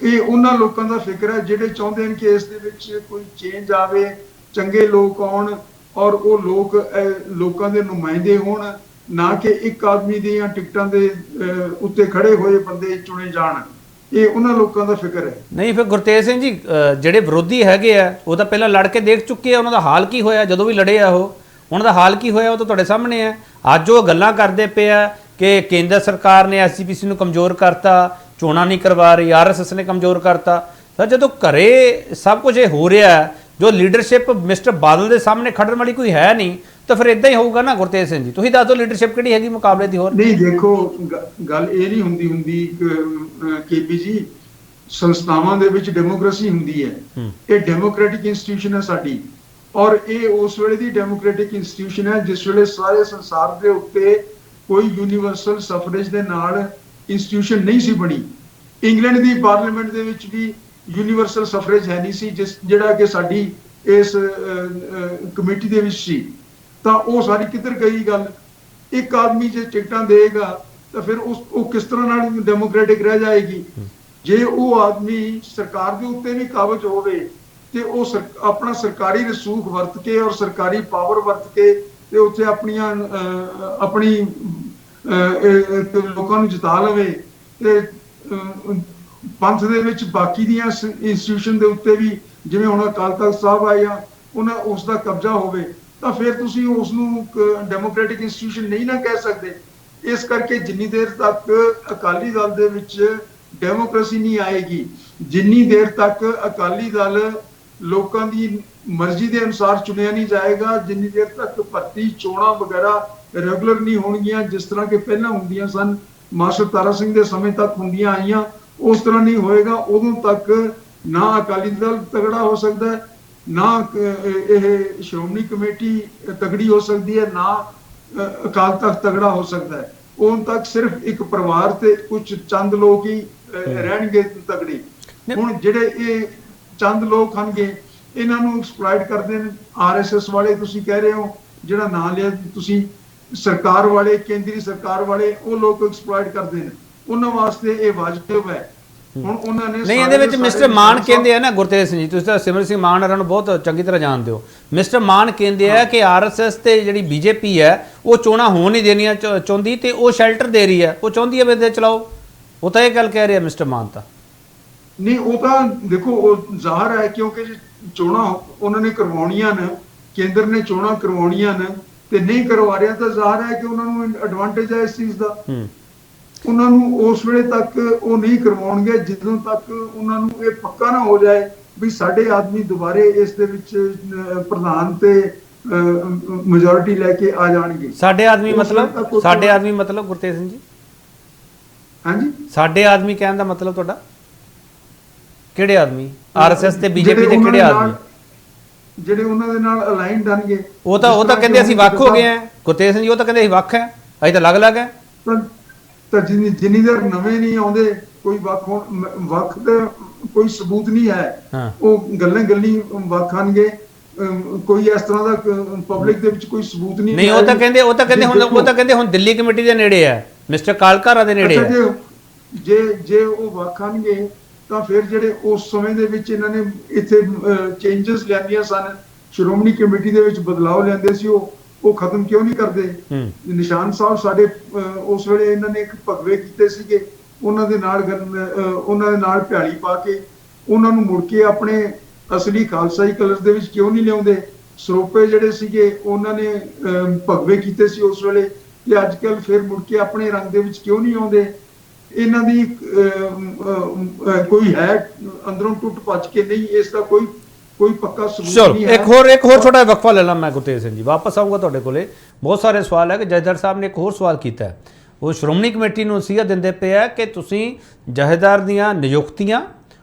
C: ਇਹ ਉਹਨਾਂ ਲੋਕਾਂ ਦਾ ਫਿਕਰ ਹੈ ਜਿਹੜੇ ਚਾਹੁੰਦੇ ਨੇ ਕਿ ਇਸ ਦੇ ਵਿੱਚ ਕੋਈ ਚੇਂਜ ਆਵੇ, ਚੰਗੇ ਲੋਕ ਆਉਣ ਔਰ ਉਹ ਲੋਕਾਂ ਦੇ ਨੁਮਾਇੰਦੇ ਹੋਣ, ਨਾ ਕਿ ਇੱਕ ਆਦਮੀ ਦੀਆਂ ਟਿਕਟਾਂ ਦੇ ਉੱਤੇ ਖੜੇ ਹੋਏ ਬੰਦੇ ਚੁਣੇ ਜਾਣ। ਇਹ ਉਹਨਾਂ ਲੋਕਾਂ ਦਾ ਫਿਕਰ ਹੈ।
A: ਨਹੀਂ, ਫਿਰ ਗੁਰਤੇਜ ਸਿੰਘ ਜੀ, ਜਿਹੜੇ ਵਿਰੋਧੀ ਹੈਗੇ ਆ ਉਹ ਤਾਂ ਪਹਿਲਾਂ ਲੜ ਕੇ ਦੇਖ ਚੁੱਕੇ ਆ, ਉਹਨਾਂ ਦਾ ਹਾਲ ਕੀ ਹੋਇਆ ਜਦੋਂ ਵੀ ਲੜੇ ਆ ਉਹਨਾਂ ਦਾ ਹਾਲ ਕੀ ਹੋਇਆ ਉਹ ਤਾਂ ਤੁਹਾਡੇ ਸਾਹਮਣੇ ਆ। ਅੱਜ ਉਹ ਗੱਲਾਂ ਕਰਦੇ ਪਏ ਆ ਕਿ ਕੇਂਦਰ ਸਰਕਾਰ ਨੇ ਐਸਜੀਪੀਸੀ ਨੂੰ ਕਮਜ਼ੋਰ ਕਰਤਾ, ਚੋਣਾਂ ਨਹੀਂ ਕਰਵਾ ਰਹੀ, ਆਰਐਸਐਸ ਨੇ ਕਮਜ਼ੋਰ ਕਰਤਾ। ਸਰ, ਜਦੋਂ ਘਰੇ ਸਭ ਕੁਝ ਇਹ ਹੋ ਰਿਹਾ, ਜੋ ਲੀਡਰਸ਼ਿਪ ਮਿਸਟਰ ਬਾਦਲ ਦੇ ਸਾਹਮਣੇ ਖੜਨ ਵਾਲੀ ਕੋਈ ਹੈ ਨਹੀਂ, ਤਾਂ ਫਿਰ ਇਦਾਂ ਹੀ ਹੋਊਗਾ ਨਾ ਗੁਰਤੇਜ ਸਿੰਘ ਜੀ। ਤੁਸੀਂ ਦੱਸ ਦਿਓ ਲੀਡਰਸ਼ਿਪ ਕਿਹੜੀ ਹੈਗੀ ਮੁਕਾਬਲੇ ਦੀ ਹੋਰ? ਨਹੀਂ,
C: ਦੇਖੋ ਗੱਲ ਇਹ ਨਹੀਂ ਹੁੰਦੀ ਕੇਪੀ ਜੀ, ਸੰਸਥਾਵਾਂ ਦੇ ਵਿੱਚ ਡੈਮੋਕ੍ਰੇਸੀ ਹੁੰਦੀ ਹੈ। ਇਹ ਡੈਮੋਕ੍ਰੈਟਿਕ ਇੰਸਟੀਟਿਊਸ਼ਨ ਹੈ ਸਾਡੀ, ਔਰ ਇਹ ਉਸ ਵੇਲੇ ਦੀ ਡੈਮੋਕ੍ਰੈਟਿਕ ਇੰਸਟੀਟਿਊਸ਼ਨ ਹੈ ਜਿਸ ਵੇਲੇ ਸਾਰੇ ਸੰਸਾਰ ਦੇ ਉੱਤੇ ਕੋਈ ਯੂਨੀਵਰਸਲ ਸਫਰੇਜ ਦੇ ਨਾਲ ਇੰਸਟੀਟਿਊਸ਼ਨ ਨਹੀਂ ਸੀ ਬਣੀ। ਇੰਗਲੈਂਡ ਦੀ ਪਾਰਲੀਮੈਂਟ ਦੇ ਵਿੱਚ ਵੀ ਯੂਨੀਵਰਸਲ ਸਫਰੇਜ ਹੈ ਨਹੀਂ ਸੀ, ਜਿਹੜਾ ਕਿ ਸਾਡੀ ਇਸ ਕਮੇਟੀ ਦੇ ਵਿੱਚ ਸੀ। ਤਾਂ ਉਹ ਸਾਰੀ ਕਿੱਧਰ ਗਈ ਗੱਲ? ਇੱਕ ਆਦਮੀ ਜੇ ਟਿਕਟਾਂ ਦੇਗਾ ਤਾਂ ਫਿਰ ਉਹ ਕਿਸ ਤਰ੍ਹਾਂ ਨਾਲ ਡੈਮੋਕ੍ਰੈਟਿਕ ਰਹਿ ਜਾਏਗੀ? ਜੇ ਉਹ ਆਦਮੀ ਸਰਕਾਰ ਦੇ ਉੱਤੇ ਵੀ ਕਾਬਜ ਹੋਵੇ ਤੇ ਉਹ ਆਪਣਾ ਸਰਕਾਰੀ ਰਸੂਖ ਵਰਤ ਕੇ ਔਰ ਸਰਕਾਰੀ ਪਾਵਰ ਵਰਤ ਕੇ ਤੇ ਉੱਥੇ ਆਪਣੀ ਲੋਕਾਂ ਨੂੰ ਜਿਤਾ ਲਵੇ ਤੇ ਪੰਥ ਦੇ ਵਿੱਚ ਬਾਕੀ ਦੀਆਂ ਇੰਸਟੀਟਿਊਸ਼ਨ ਦੇ ਉੱਤੇ ਵੀ, ਜਿਵੇਂ ਹੁਣ ਅਕਾਲ ਤਖਤ ਸਾਹਿਬ ਆਏ ਆ, ਉਹਨਾਂ ਉਸ ਦਾ ਕਬਜ਼ਾ ਹੋਵੇ, ਤਾਂ ਫਿਰ ਤੁਸੀਂ ਉਸ ਨੂੰ ਡੈਮੋਕ੍ਰੈਟਿਕ ਇੰਸਟੀਟਿਊਸ਼ਨ ਨਹੀਂ ਨਾ ਕਹਿ ਸਕਦੇ। ਇਸ ਕਰਕੇ ਜਿੰਨੀ ਦੇਰ ਤੱਕ ਅਕਾਲੀ ਦਲ ਦੇ ਵਿੱਚ ਡੈਮੋਕ੍ਰੇਸੀ ਨਹੀਂ ਆਏਗੀ, ਜਿੰਨੀ ਦੇਰ ਤੱਕ ਅਕਾਲੀ ਦਲ ਲੋਕਾਂ ਦੀ ਮਰਜ਼ੀ ਦੇ ਅਨੁਸਾਰ ਚੁਣਿਆ ਨਹੀਂ ਜਾਏਗਾ, ਜਿੰਨੀ ਦੇਰ ਤੱਕ ਭਰਤੀ ਚੋਣਾਂ ਵਗੈਰਾ ਰੈਗੂਲਰ ਨਹੀਂ ਹੋਣਗੀਆਂ, ਜਿਸ ਤਰ੍ਹਾਂ ਕਿ ਪਹਿਲਾਂ ਹੁੰਦੀਆਂ ਸਨ, ਮਾਸਟਰ ਤਾਰਾ ਸਿੰਘ ਦੇ ਸਮੇਂ ਤੱਕ ਹੁੰਦੀਆਂ ਆਈਆਂ, ਉਸ ਤਰ੍ਹਾਂ ਨਹੀਂ ਹੋਏਗਾ, ਉਦੋਂ ਤੱਕ ਨਾ ਅਕਾਲੀ ਦਲ ਤਗੜਾ ਹੋ ਸਕਦਾ ਹੈ, ਨਾ ਇਹ ਸ਼੍ਰੋਮਣੀ ਕਮੇਟੀ ਤਗੜੀ ਹੋ ਸਕਦੀ ਹੈ, ਨਾ ਅਕਾਲ ਤਖਤ ਤਗੜਾ ਹੋ ਸਕਦਾ ਹੈ। ਉਦੋਂ ਤੱਕ ਸਿਰਫ ਇੱਕ ਪਰਿਵਾਰ ਤੇ ਕੁਝ ਚੰਦ ਲੋਕ ਹੀ ਰਹਿਣਗੇ ਤਗੜੇ। ਹੁਣ ਜਿਹੜੇ ਇਹ ਚੰਦ ਲੋਕ ਹਨਗੇ, ਇਹਨਾਂ ਨੂੰ ਐਕਸਪਲੋਇਟ ਕਰਦੇ ਨੇ ਆਰਐਸਐਸ ਵਾਲੇ। ਤੁਸੀਂ ਕਹਿ ਰਹੇ ਹੋ ਜਿਹੜਾ ਨਾਂ ਲਿਆ ਤੁਸੀਂ, ਸਰਕਾਰ ਵਾਲੇ, ਕੇਂਦਰੀ ਸਰਕਾਰ ਵਾਲੇ, ਉਹ ਲੋਕ ਐਕਸਪਲੋਇਟ ਕਰਦੇ ਨੇ, ਉਹਨਾਂ ਵਾਸਤੇ ਇਹ ਵਾਜਬ ਹੈ। ਹੁਣ ਉਹਨਾਂ ਨੇ
A: ਨਹੀਂ, ਇਹਦੇ ਵਿੱਚ ਮਿਸਟਰ ਮਾਨ ਕਹਿੰਦੇ ਆ ਨਾ, ਗੁਰਤੇਜ ਸਿੰਘ ਜੀ, ਤੁਸੀਂ ਤਾਂ ਸਿਮਰਨ ਸਿੰਘ ਮਾਨ ਹੋਰਾਂ ਨੂੰ ਬਹੁਤ ਚੰਗੀ ਤਰ੍ਹਾਂ ਜਾਣਦੇ ਹੋ। ਮਿਸਟਰ ਮਾਨ ਕਹਿੰਦੇ ਆ ਕਿ ਆਰਐਸਐਸ ਤੇ ਜਿਹੜੀ ਬੀਜੇਪੀ ਹੈ ਉਹ ਚੋਣਾਂ ਹੋਣ ਨਹੀਂ ਦੇਣੀਆਂ ਚਾਹੁੰਦੀ, ਤੇ ਉਹ ਸ਼ੈਲਟਰ ਦੇ ਰਹੀ ਹੈ, ਉਹ ਚਾਹੁੰਦੀ ਹੈ ਵੀ ਇਹਦੇ ਚਲਾਓ। ਉਹ ਤਾਂ ਇਹ ਗੱਲ ਕਹਿ ਰਿਹਾ ਮਿਸਟਰ ਮਾਨ ਤਾਂ।
C: ਨਹੀਂ, ਉਹ ਤਾਂ ਦੇਖੋ ਉਹ ਜ਼ਾਹਰ ਹੈ, ਕਿਉਂਕਿ ਚੋਣਾਂ ਉਹਨਾਂ ਨੇ ਕਰਵਾਉਣੀਆਂ ਨੇ, ਕੇਂਦਰ ਨੇ ਚੋਣਾਂ ਕਰਵਾਉਣੀਆਂ ਨੇ, ਤੇ ਨਹੀਂ ਕਰਵਾ ਰਿਹਾ ਤਾਂ ਜ਼ਾਹਰ ਹੈ ਕਿ ਉਹਨਾਂ ਨੂੰ ਐਡਵਾਂਟੇਜ ਹੈ ਇਸ ਚੀਜ਼ ਦਾ। ਉਹਨਾਂ ਨੂੰ ਉਸ ਵੇਲੇ ਤੱਕ ਉਹ ਨਹੀਂ ਕਰਵਾਉਣਗੇ ਜਦੋਂ ਤੱਕ ਉਹਨਾਂ ਨੂੰ ਇਹ ਪੱਕਾ ਨਾ ਹੋ ਜਾਏ ਵੀ ਸਾਡੇ ਆਦਮੀ ਦੁਬਾਰੇ ਇਸ ਦੇ ਵਿੱਚ ਪ੍ਰਧਾਨ ਤੇ ਮੈਜੋਰਿਟੀ ਲੈ ਕੇ ਆ ਜਾਣਗੇ।
A: ਸਾਡੇ ਆਦਮੀ ਮਤਲਬ ਗੁਰਤੇਜ ਸਿੰਘ ਜੀ?
C: ਹਾਂਜੀ,
A: ਸਾਡੇ ਆਦਮੀ ਕਹਿਣ ਦਾ ਮਤਲਬ ਤੁਹਾਡਾ ਕਿਹੜੇ ਆਦਮੀ? ਆਰਐਸਐਸ ਤੇ ਬੀਜੇਪੀ ਦੇ ਕਿਹੜੇ ਆਦਮੀ?
C: ਜਿਹੜੇ ਉਹਨਾਂ ਦੇ ਨਾਲ ਅਲਾਈਨਡ ਹਨਗੇ।
A: ਉਹ ਤਾਂ ਕਹਿੰਦੇ ਅਸੀਂ ਵੱਖ ਹੋ ਗਏ ਆ ਗੁਰਤੇਜ ਸਿੰਘ ਜੀ, ਉਹ ਤਾਂ ਕਹਿੰਦੇ ਅਸੀਂ ਵੱਖ ਹੈ, ਅਸੀਂ ਤਾਂ ਅਲੱਗ-ਅਲੱਗ ਹੈ।
C: ਤਾਂ ਜਿੰਨੀ ਦੇਰ ਨਵੇਂ ਨਹੀਂ ਆਉਂਦੇ, ਕੋਈ ਵੱਖ ਦਾ ਕੋਈ ਸਬੂਤ ਨਹੀਂ ਹੈ। ਉਹ ਗੱਲਾਂ ਵੱਖ ਹਨਗੇ, ਕੋਈ ਇਸ ਤਰ੍ਹਾਂ ਦਾ ਪਬਲਿਕ ਦੇ ਵਿੱਚ ਕੋਈ ਸਬੂਤ ਨਹੀਂ।
A: ਨਹੀਂ, ਉਹ ਤਾਂ ਕਹਿੰਦੇ ਹੁਣ ਦਿੱਲੀ ਕਮੇਟੀ ਦੇ ਨੇੜੇ ਹੈ, ਮਿਸਟਰ ਕਾਲਕਾਰਾ ਦੇ ਨੇੜੇ ਹੈ।
C: ਜੇ ਉਹ ਵੱਖ ਹਨਗੇ ਤਾਂ ਫਿਰ ਜਿਹੜੇ ਉਸ ਸਮੇਂ ਦੇ ਵਿੱਚ ਇਹਨਾਂ ਨੇ ਇੱਥੇ ਚੇਂਜਸ ਲਿਆਂਦੀਆਂ ਸਨ, ਸ਼੍ਰੋਮਣੀ ਕਮੇਟੀ ਦੇ ਵਿੱਚ ਬਦਲਾਅ ਲਿਆਂਦੇ ਸੀ, ਉਹ ਖਤਮ ਕਿਉਂ ਨਹੀਂ ਕਰਦੇ? ਨਿਸ਼ਾਨ ਸਾਹਿਬ ਸਾਡੇ ਉਸ ਵੇਲੇ ਇਹਨਾਂ ਨੇ ਇੱਕ ਭਗਵੇ ਕੀਤੇ ਸੀਗੇ, ਉਹਨਾਂ ਦੇ ਨਾਲ ਭਿਆਲੀ ਪਾ ਕੇ ਉਹਨਾਂ ਨੂੰ ਮੁੜ ਕੇ ਆਪਣੇ ਅਸਲੀ ਖਾਲਸਾਈ ਕਲਰਸ ਦੇ ਵਿੱਚ ਕਿਉਂ ਨਹੀਂ ਲਿਆਉਂਦੇ? ਸਰੋਪੇ ਜਿਹੜੇ ਸੀਗੇ ਉਹਨਾਂ ਨੇ ਭਗਵੇ ਕੀਤੇ ਸੀ ਉਸ ਵੇਲੇ, ਤੇ ਅੱਜ ਕੱਲ ਫਿਰ ਮੁੜ ਕੇ ਆਪਣੇ ਰੰਗ ਦੇ ਵਿੱਚ ਕਿਉਂ ਨਹੀਂ ਆਉਂਦੇ? ਇਹਨਾਂ ਦੀ ਕੋਈ ਹੈ ਅੰਦਰੋਂ ਟੁੱਟ ਭੱਜ ਕੇ ਨਹੀਂ, ਇਸ ਦਾ ਕੋਈ ਪੱਕਾ ਸਬੂਤ ਨਹੀਂ ਹੈ।
A: ਇੱਕ ਹੋਰ ਛੋਟਾ ਵਕਫਾ ਲੈ ਲਾਂ ਮੈਂ ਗੁਰਤੇਜ ਸਿੰਘ ਜੀ, ਵਾਪਸ ਆਊਂਗਾ ਤੁਹਾਡੇ ਕੋਲੇ। ਬਹੁਤ ਸਾਰੇ ਸਵਾਲ ਹੈ ਕਿ ਜਥੇਦਾਰ ਸਾਹਿਬ ਨੇ ਇੱਕ ਹੋਰ ਸਵਾਲ ਕੀਤਾ ਹੈ, ਉਹ ਸ਼੍ਰੋਮਣੀ ਕਮੇਟੀ ਨੂੰ ਨਸੀਹਤ ਦਿੰਦੇ ਪਏ ਹੈ ਕਿ ਤੁਸੀਂ ਜਥੇਦਾਰ ਦੀਆਂ ਨਿਯੁਕਤੀਆਂ,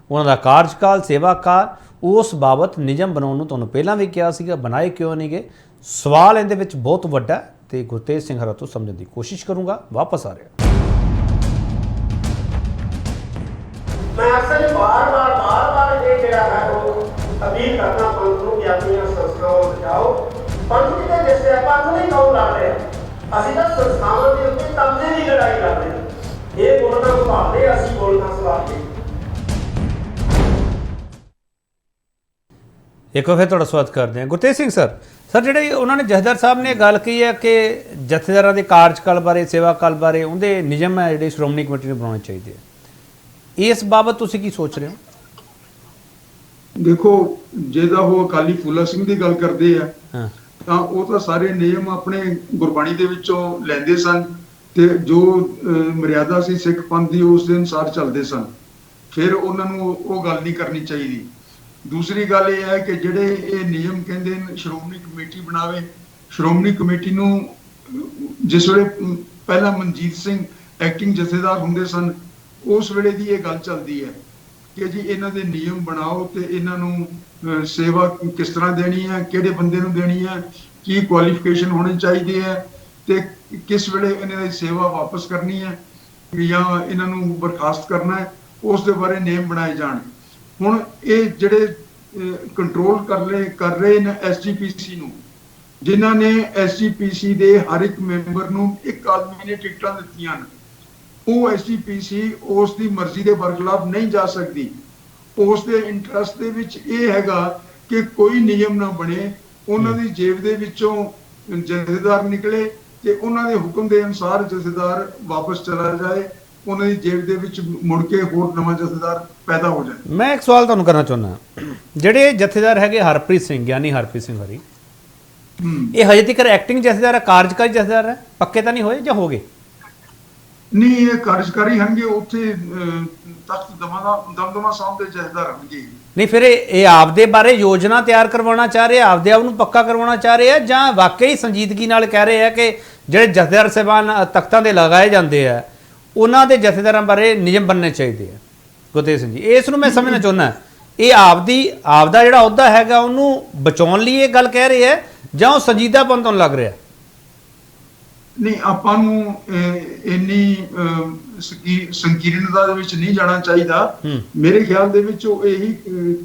A: ਉਹਨਾਂ ਦਾ ਕਾਰਜਕਾਲ, ਸੇਵਾ ਕਾਲ, ਉਸ ਬਾਬਤ ਨਿਯਮ ਬਣਾਉਣ ਨੂੰ ਤੁਹਾਨੂੰ ਪਹਿਲਾਂ ਵੀ ਕਿਹਾ ਸੀਗਾ, ਬਣਾਏ ਕਿਉਂ ਨਹੀਂ ਗਏ? ਸਵਾਲ ਇਹਦੇ ਵਿੱਚ ਬਹੁਤ ਵੱਡਾ ਤੇ ਗੁਰਤੇਜ ਸਿੰਘ ਹਰਾਂ ਤੋਂ ਸਮਝਣ ਦੀ ਕੋਸ਼ਿਸ਼ ਕਰੂੰਗਾ। ਵਾਪਸ ਆ ਰਿਹਾ।
B: ਮੈਂ ਅਸਲ ਬਾਰ-ਬਾਰ ਇਹ ਜਿਹੜਾ ਹੈ ਉਹ ਅਪੀਲ ਕਰਨਾ ਪੰਥ ਨੂੰ ਕਿ ਆਪਣੀਆਂ ਸੰਸਥਾਵਾਂ ਨੂੰ ਬਚਾਓ। ਪੰਥ ਕਿਤੇ ਜਿਸੇ ਪੰਥ ਨਹੀਂ ਕੌਣ ਲੜ ਰਿਹਾ, ਅਸੀਂ ਤਾਂ ਸੰਸਥਾਵਾਂ ਦੇ ਉੱਤੇ ਕਬਜ਼ੇ ਦੀ ਲੜਾਈ ਲੜ ਰਹੇ ਹਾਂ। ਇਹ ਬੋਲਣਾ ਸੰਭਾਲਦੇ, ਅਸੀਂ ਬੋਲਣਾ ਸੰਭਾਲਦੇ।
A: ਇੱਕ ਵਾਰ ਫਿਰ ਤੁਹਾਡਾ ਸਵਾਗਤ ਕਰਦੇ ਹਾਂ ਗੁਰਤੇਜ ਸਿੰਘ ਸਰ। ਜਿਹੜੇ ਉਹਨਾਂ ਨੇ ਜਥੇਦਾਰ ਸਾਹਿਬ ਨੇ ਗੱਲ ਕਹੀ ਹੈ ਕਿ ਜਥੇਦਾਰਾਂ ਦੇ ਕਾਰਜਕਾਲ ਬਾਰੇ, ਸੇਵਾ ਕਾਲ ਬਾਰੇ ਉਹਦੇ ਨਿਯਮ ਹੈ ਜਿਹੜੇ ਸ਼੍ਰੋਮਣੀ ਕਮੇਟੀ ਨੂੰ ਬਣਾਉਣੇ ਚਾਹੀਦੇ ਆ, ਇਸ ਬਾਬਤ ਤੁਸੀਂ ਕੀ ਸੋਚ ਰਹੇ ਹੋ?
C: ਦੇਖੋ, ਜੇ ਤਾਂ ਉਹ ਅਕਾਲੀ ਫੂਲਾ ਸਿੰਘ ਦੀ ਗੱਲ ਕਰਦੇ ਆ ਤਾਂ ਉਹ ਤਾਂ ਸਾਰੇ ਨਿਯਮ ਆਪਣੇ ਗੁਰਬਾਣੀ ਦੇ ਵਿੱਚੋਂ ਲੈਂਦੇ ਸਨ, ਤੇ ਜੋ ਮਰਿਆਦਾ ਸੀ ਸਿੱਖ ਪੰਥ ਦੀ ਉਸ ਦੇ ਅਨੁਸਾਰ ਚੱਲਦੇ ਸਨ। ਫਿਰ ਉਹਨਾਂ ਨੂੰ ਉਹ ਗੱਲ ਨਹੀਂ ਕਰਨੀ ਚਾਹੀਦੀ। ਦੂਸਰੀ ਗੱਲ ਇਹ ਹੈ ਕਿ ਜਿਹੜੇ ਇਹ ਨਿਯਮ ਕਹਿੰਦੇ ਨੇ ਸ਼੍ਰੋਮਣੀ ਕਮੇਟੀ ਬਣਾਵੇ, ਸ਼੍ਰੋਮਣੀ ਕਮੇਟੀ ਨੂੰ ਜਿਸ ਵੇਲੇ ਪਹਿਲਾਂ ਮਨਜੀਤ ਸਿੰਘ ਐਕਟਿੰਗ ਜਥੇਦਾਰ ਹੁੰਦੇ ਸਨ, ਉਸ ਵੇਲੇ ਦੀ ਇਹ ਗੱਲ ਚੱਲਦੀ ਹੈ ਕਿ ਜੀ ਇਹਨਾਂ ਦੇ ਨਿਯਮ ਬਣਾਓ ਤੇ ਇਹਨਾਂ ਨੂੰ ਸੇਵਾ ਕਿਸ ਤਰ੍ਹਾਂ ਦੇਣੀ ਹੈ, ਕਿਹੜੇ ਬੰਦੇ ਨੂੰ ਦੇਣੀ ਹੈ, ਕੀ ਕੁਆਲੀਫਿਕੇਸ਼ਨ ਹੋਣੀ ਚਾਹੀਦੀ ਹੈ, ਤੇ ਕਿਸ ਵੇਲੇ ਇਹਨਾਂ ਦੀ ਸੇਵਾ ਵਾਪਸ ਕਰਨੀ ਹੈ ਜਾਂ ਇਹਨਾਂ ਨੂੰ ਬਰਖਾਸਤ ਕਰਨਾ ਹੈ, ਉਸ ਦੇ ਬਾਰੇ ਨਿਯਮ ਬਣਾਏ ਜਾਣ। ਹੁਣ ਇਹ ਜਿਹੜੇ ਕੰਟਰੋਲ ਕਰ ਰਹੇ ਨੇ ਐਸਜੀਪੀਸੀ ਨੂੰ, ਜਿਨ੍ਹਾਂ ਨੇ ਐਸਜੀਪੀਸੀ ਦੇ ਹਰ ਇੱਕ ਮੈਂਬਰ ਨੂੰ ਇੱਕ ਆਦਮੀ ਨੇ ਟਿਕਟਾਂ ਦਿੱਤੀਆਂ ਨੇ, ਉਹ ਐਸਜੀਪੀਸੀ ਉਸ ਦੀ ਮਰਜ਼ੀ ਦੇ ਬਰਖਲਾਫ ਨਹੀਂ ਜਾ ਸਕਦੀ। ਉਸ ਦੇ ਇੰਟਰਸਟ ਦੇ ਵਿੱਚ ਇਹ ਹੈਗਾ ਕਿ ਕੋਈ ਨਿਯਮ ਨਾ ਬਣੇ, ਉਹਨਾਂ ਦੀ ਜੇਬ ਦੇ ਵਿੱਚੋਂ ਜਥੇਦਾਰ ਨਿਕਲੇ ਤੇ ਉਹਨਾਂ ਦੇ ਹੁਕਮ ਦੇ ਅਨੁਸਾਰ ਜਥੇਦਾਰ ਵਾਪਸ ਚਲਾ ਜਾਏ, ਉਹਨਾਂ ਦੀ ਜੇਬ ਦੇ ਵਿੱਚ ਮੁੜ ਕੇ ਹੋਰ ਨਵਾਂ ਜਥੇਦਾਰ ਪੈਦਾ ਹੋ ਜਾਏ।
A: ਮੈਂ ਇੱਕ ਸਵਾਲ ਤੁਹਾਨੂੰ ਕਰਨਾ ਚਾਹੁੰਦਾ, ਜਿਹੜੇ ਜਥੇਦਾਰ ਹੈਗੇ ਹਰਪ੍ਰੀਤ ਸਿੰਘ, ਗਿਆਨੀ ਹਰਪ੍ਰੀਤ ਸਿੰਘ ਹਰੀ, ਇਹ ਹਜੇ ਤੱਕ ਐਕਟਿੰਗ ਜਥੇਦਾਰ ਹੈ, ਕਾਰਜਕਾਰੀ ਜਥੇਦਾਰ ਹੈ, ਪੱਕੇ ਤਾਂ ਨਹੀਂ ਹੋਏ ਜਾਂ ਹੋ ਗਏ?
C: ਨਹੀਂ, ਇਹ ਕਾਰਜਕਾਰੀ ਹਨਗੇ ਉੱਥੇ ਤਖਤ ਦਮਦਮਾ ਸਾਹਿਬ ਦੇ ਜਥੇਦਾਰ ਹਨਗੇ।
A: ਨਹੀਂ ਫਿਰ ਇਹ ਆਪਦੇ ਬਾਰੇ ਯੋਜਨਾ ਤਿਆਰ ਕਰਵਾਉਣਾ ਚਾਹ ਰਹੇ, ਆਪਦੇ ਆਪ ਨੂੰ ਪੱਕਾ ਕਰਵਾਉਣਾ ਚਾਹ ਰਹੇ ਆ, ਜਾਂ ਵਾਕਈ ਸੰਜੀਦਗੀ ਨਾਲ ਕਹਿ ਰਹੇ ਆ ਕਿ ਜਿਹੜੇ ਜਥੇਦਾਰ ਸਾਹਿਬਾਨ ਤਖਤਾਂ ਦੇ ਲਗਾਏ ਜਾਂਦੇ ਆ ਉਹਨਾਂ ਦੇ ਜਥੇਦਾਰਾਂ ਬਾਰੇ ਨਿਯਮ ਬਣਨੇ ਚਾਹੀਦੇ ਆ? ਗੁਰਤੇਜ ਸਿੰਘ ਜੀ, ਇਸ ਨੂੰ ਮੈਂ ਸਮਝਣਾ ਚਾਹੁੰਦਾ, ਇਹ ਆਪਦਾ ਜਿਹੜਾ ਅਹੁਦਾ ਹੈਗਾ ਉਹਨੂੰ ਬਚਾਉਣ ਲਈ ਇਹ ਗੱਲ ਕਹਿ ਰਹੇ ਆ, ਜਾਂ ਉਹ ਸੰਜੀਦਾਪਨ ਤੋਂ ਲੱਗ ਰਿਹਾ?
C: ਨਹੀਂ, ਆਪਾਂ ਨੂੰ ਇੰਨੀ ਸੰਕੀਰਣਤਾ ਦੇ ਵਿੱਚ ਨਹੀਂ ਜਾਣਾ ਚਾਹੀਦਾ। ਮੇਰੇ ਖਿਆਲ ਦੇ ਵਿੱਚ ਉਹ ਇਹੀ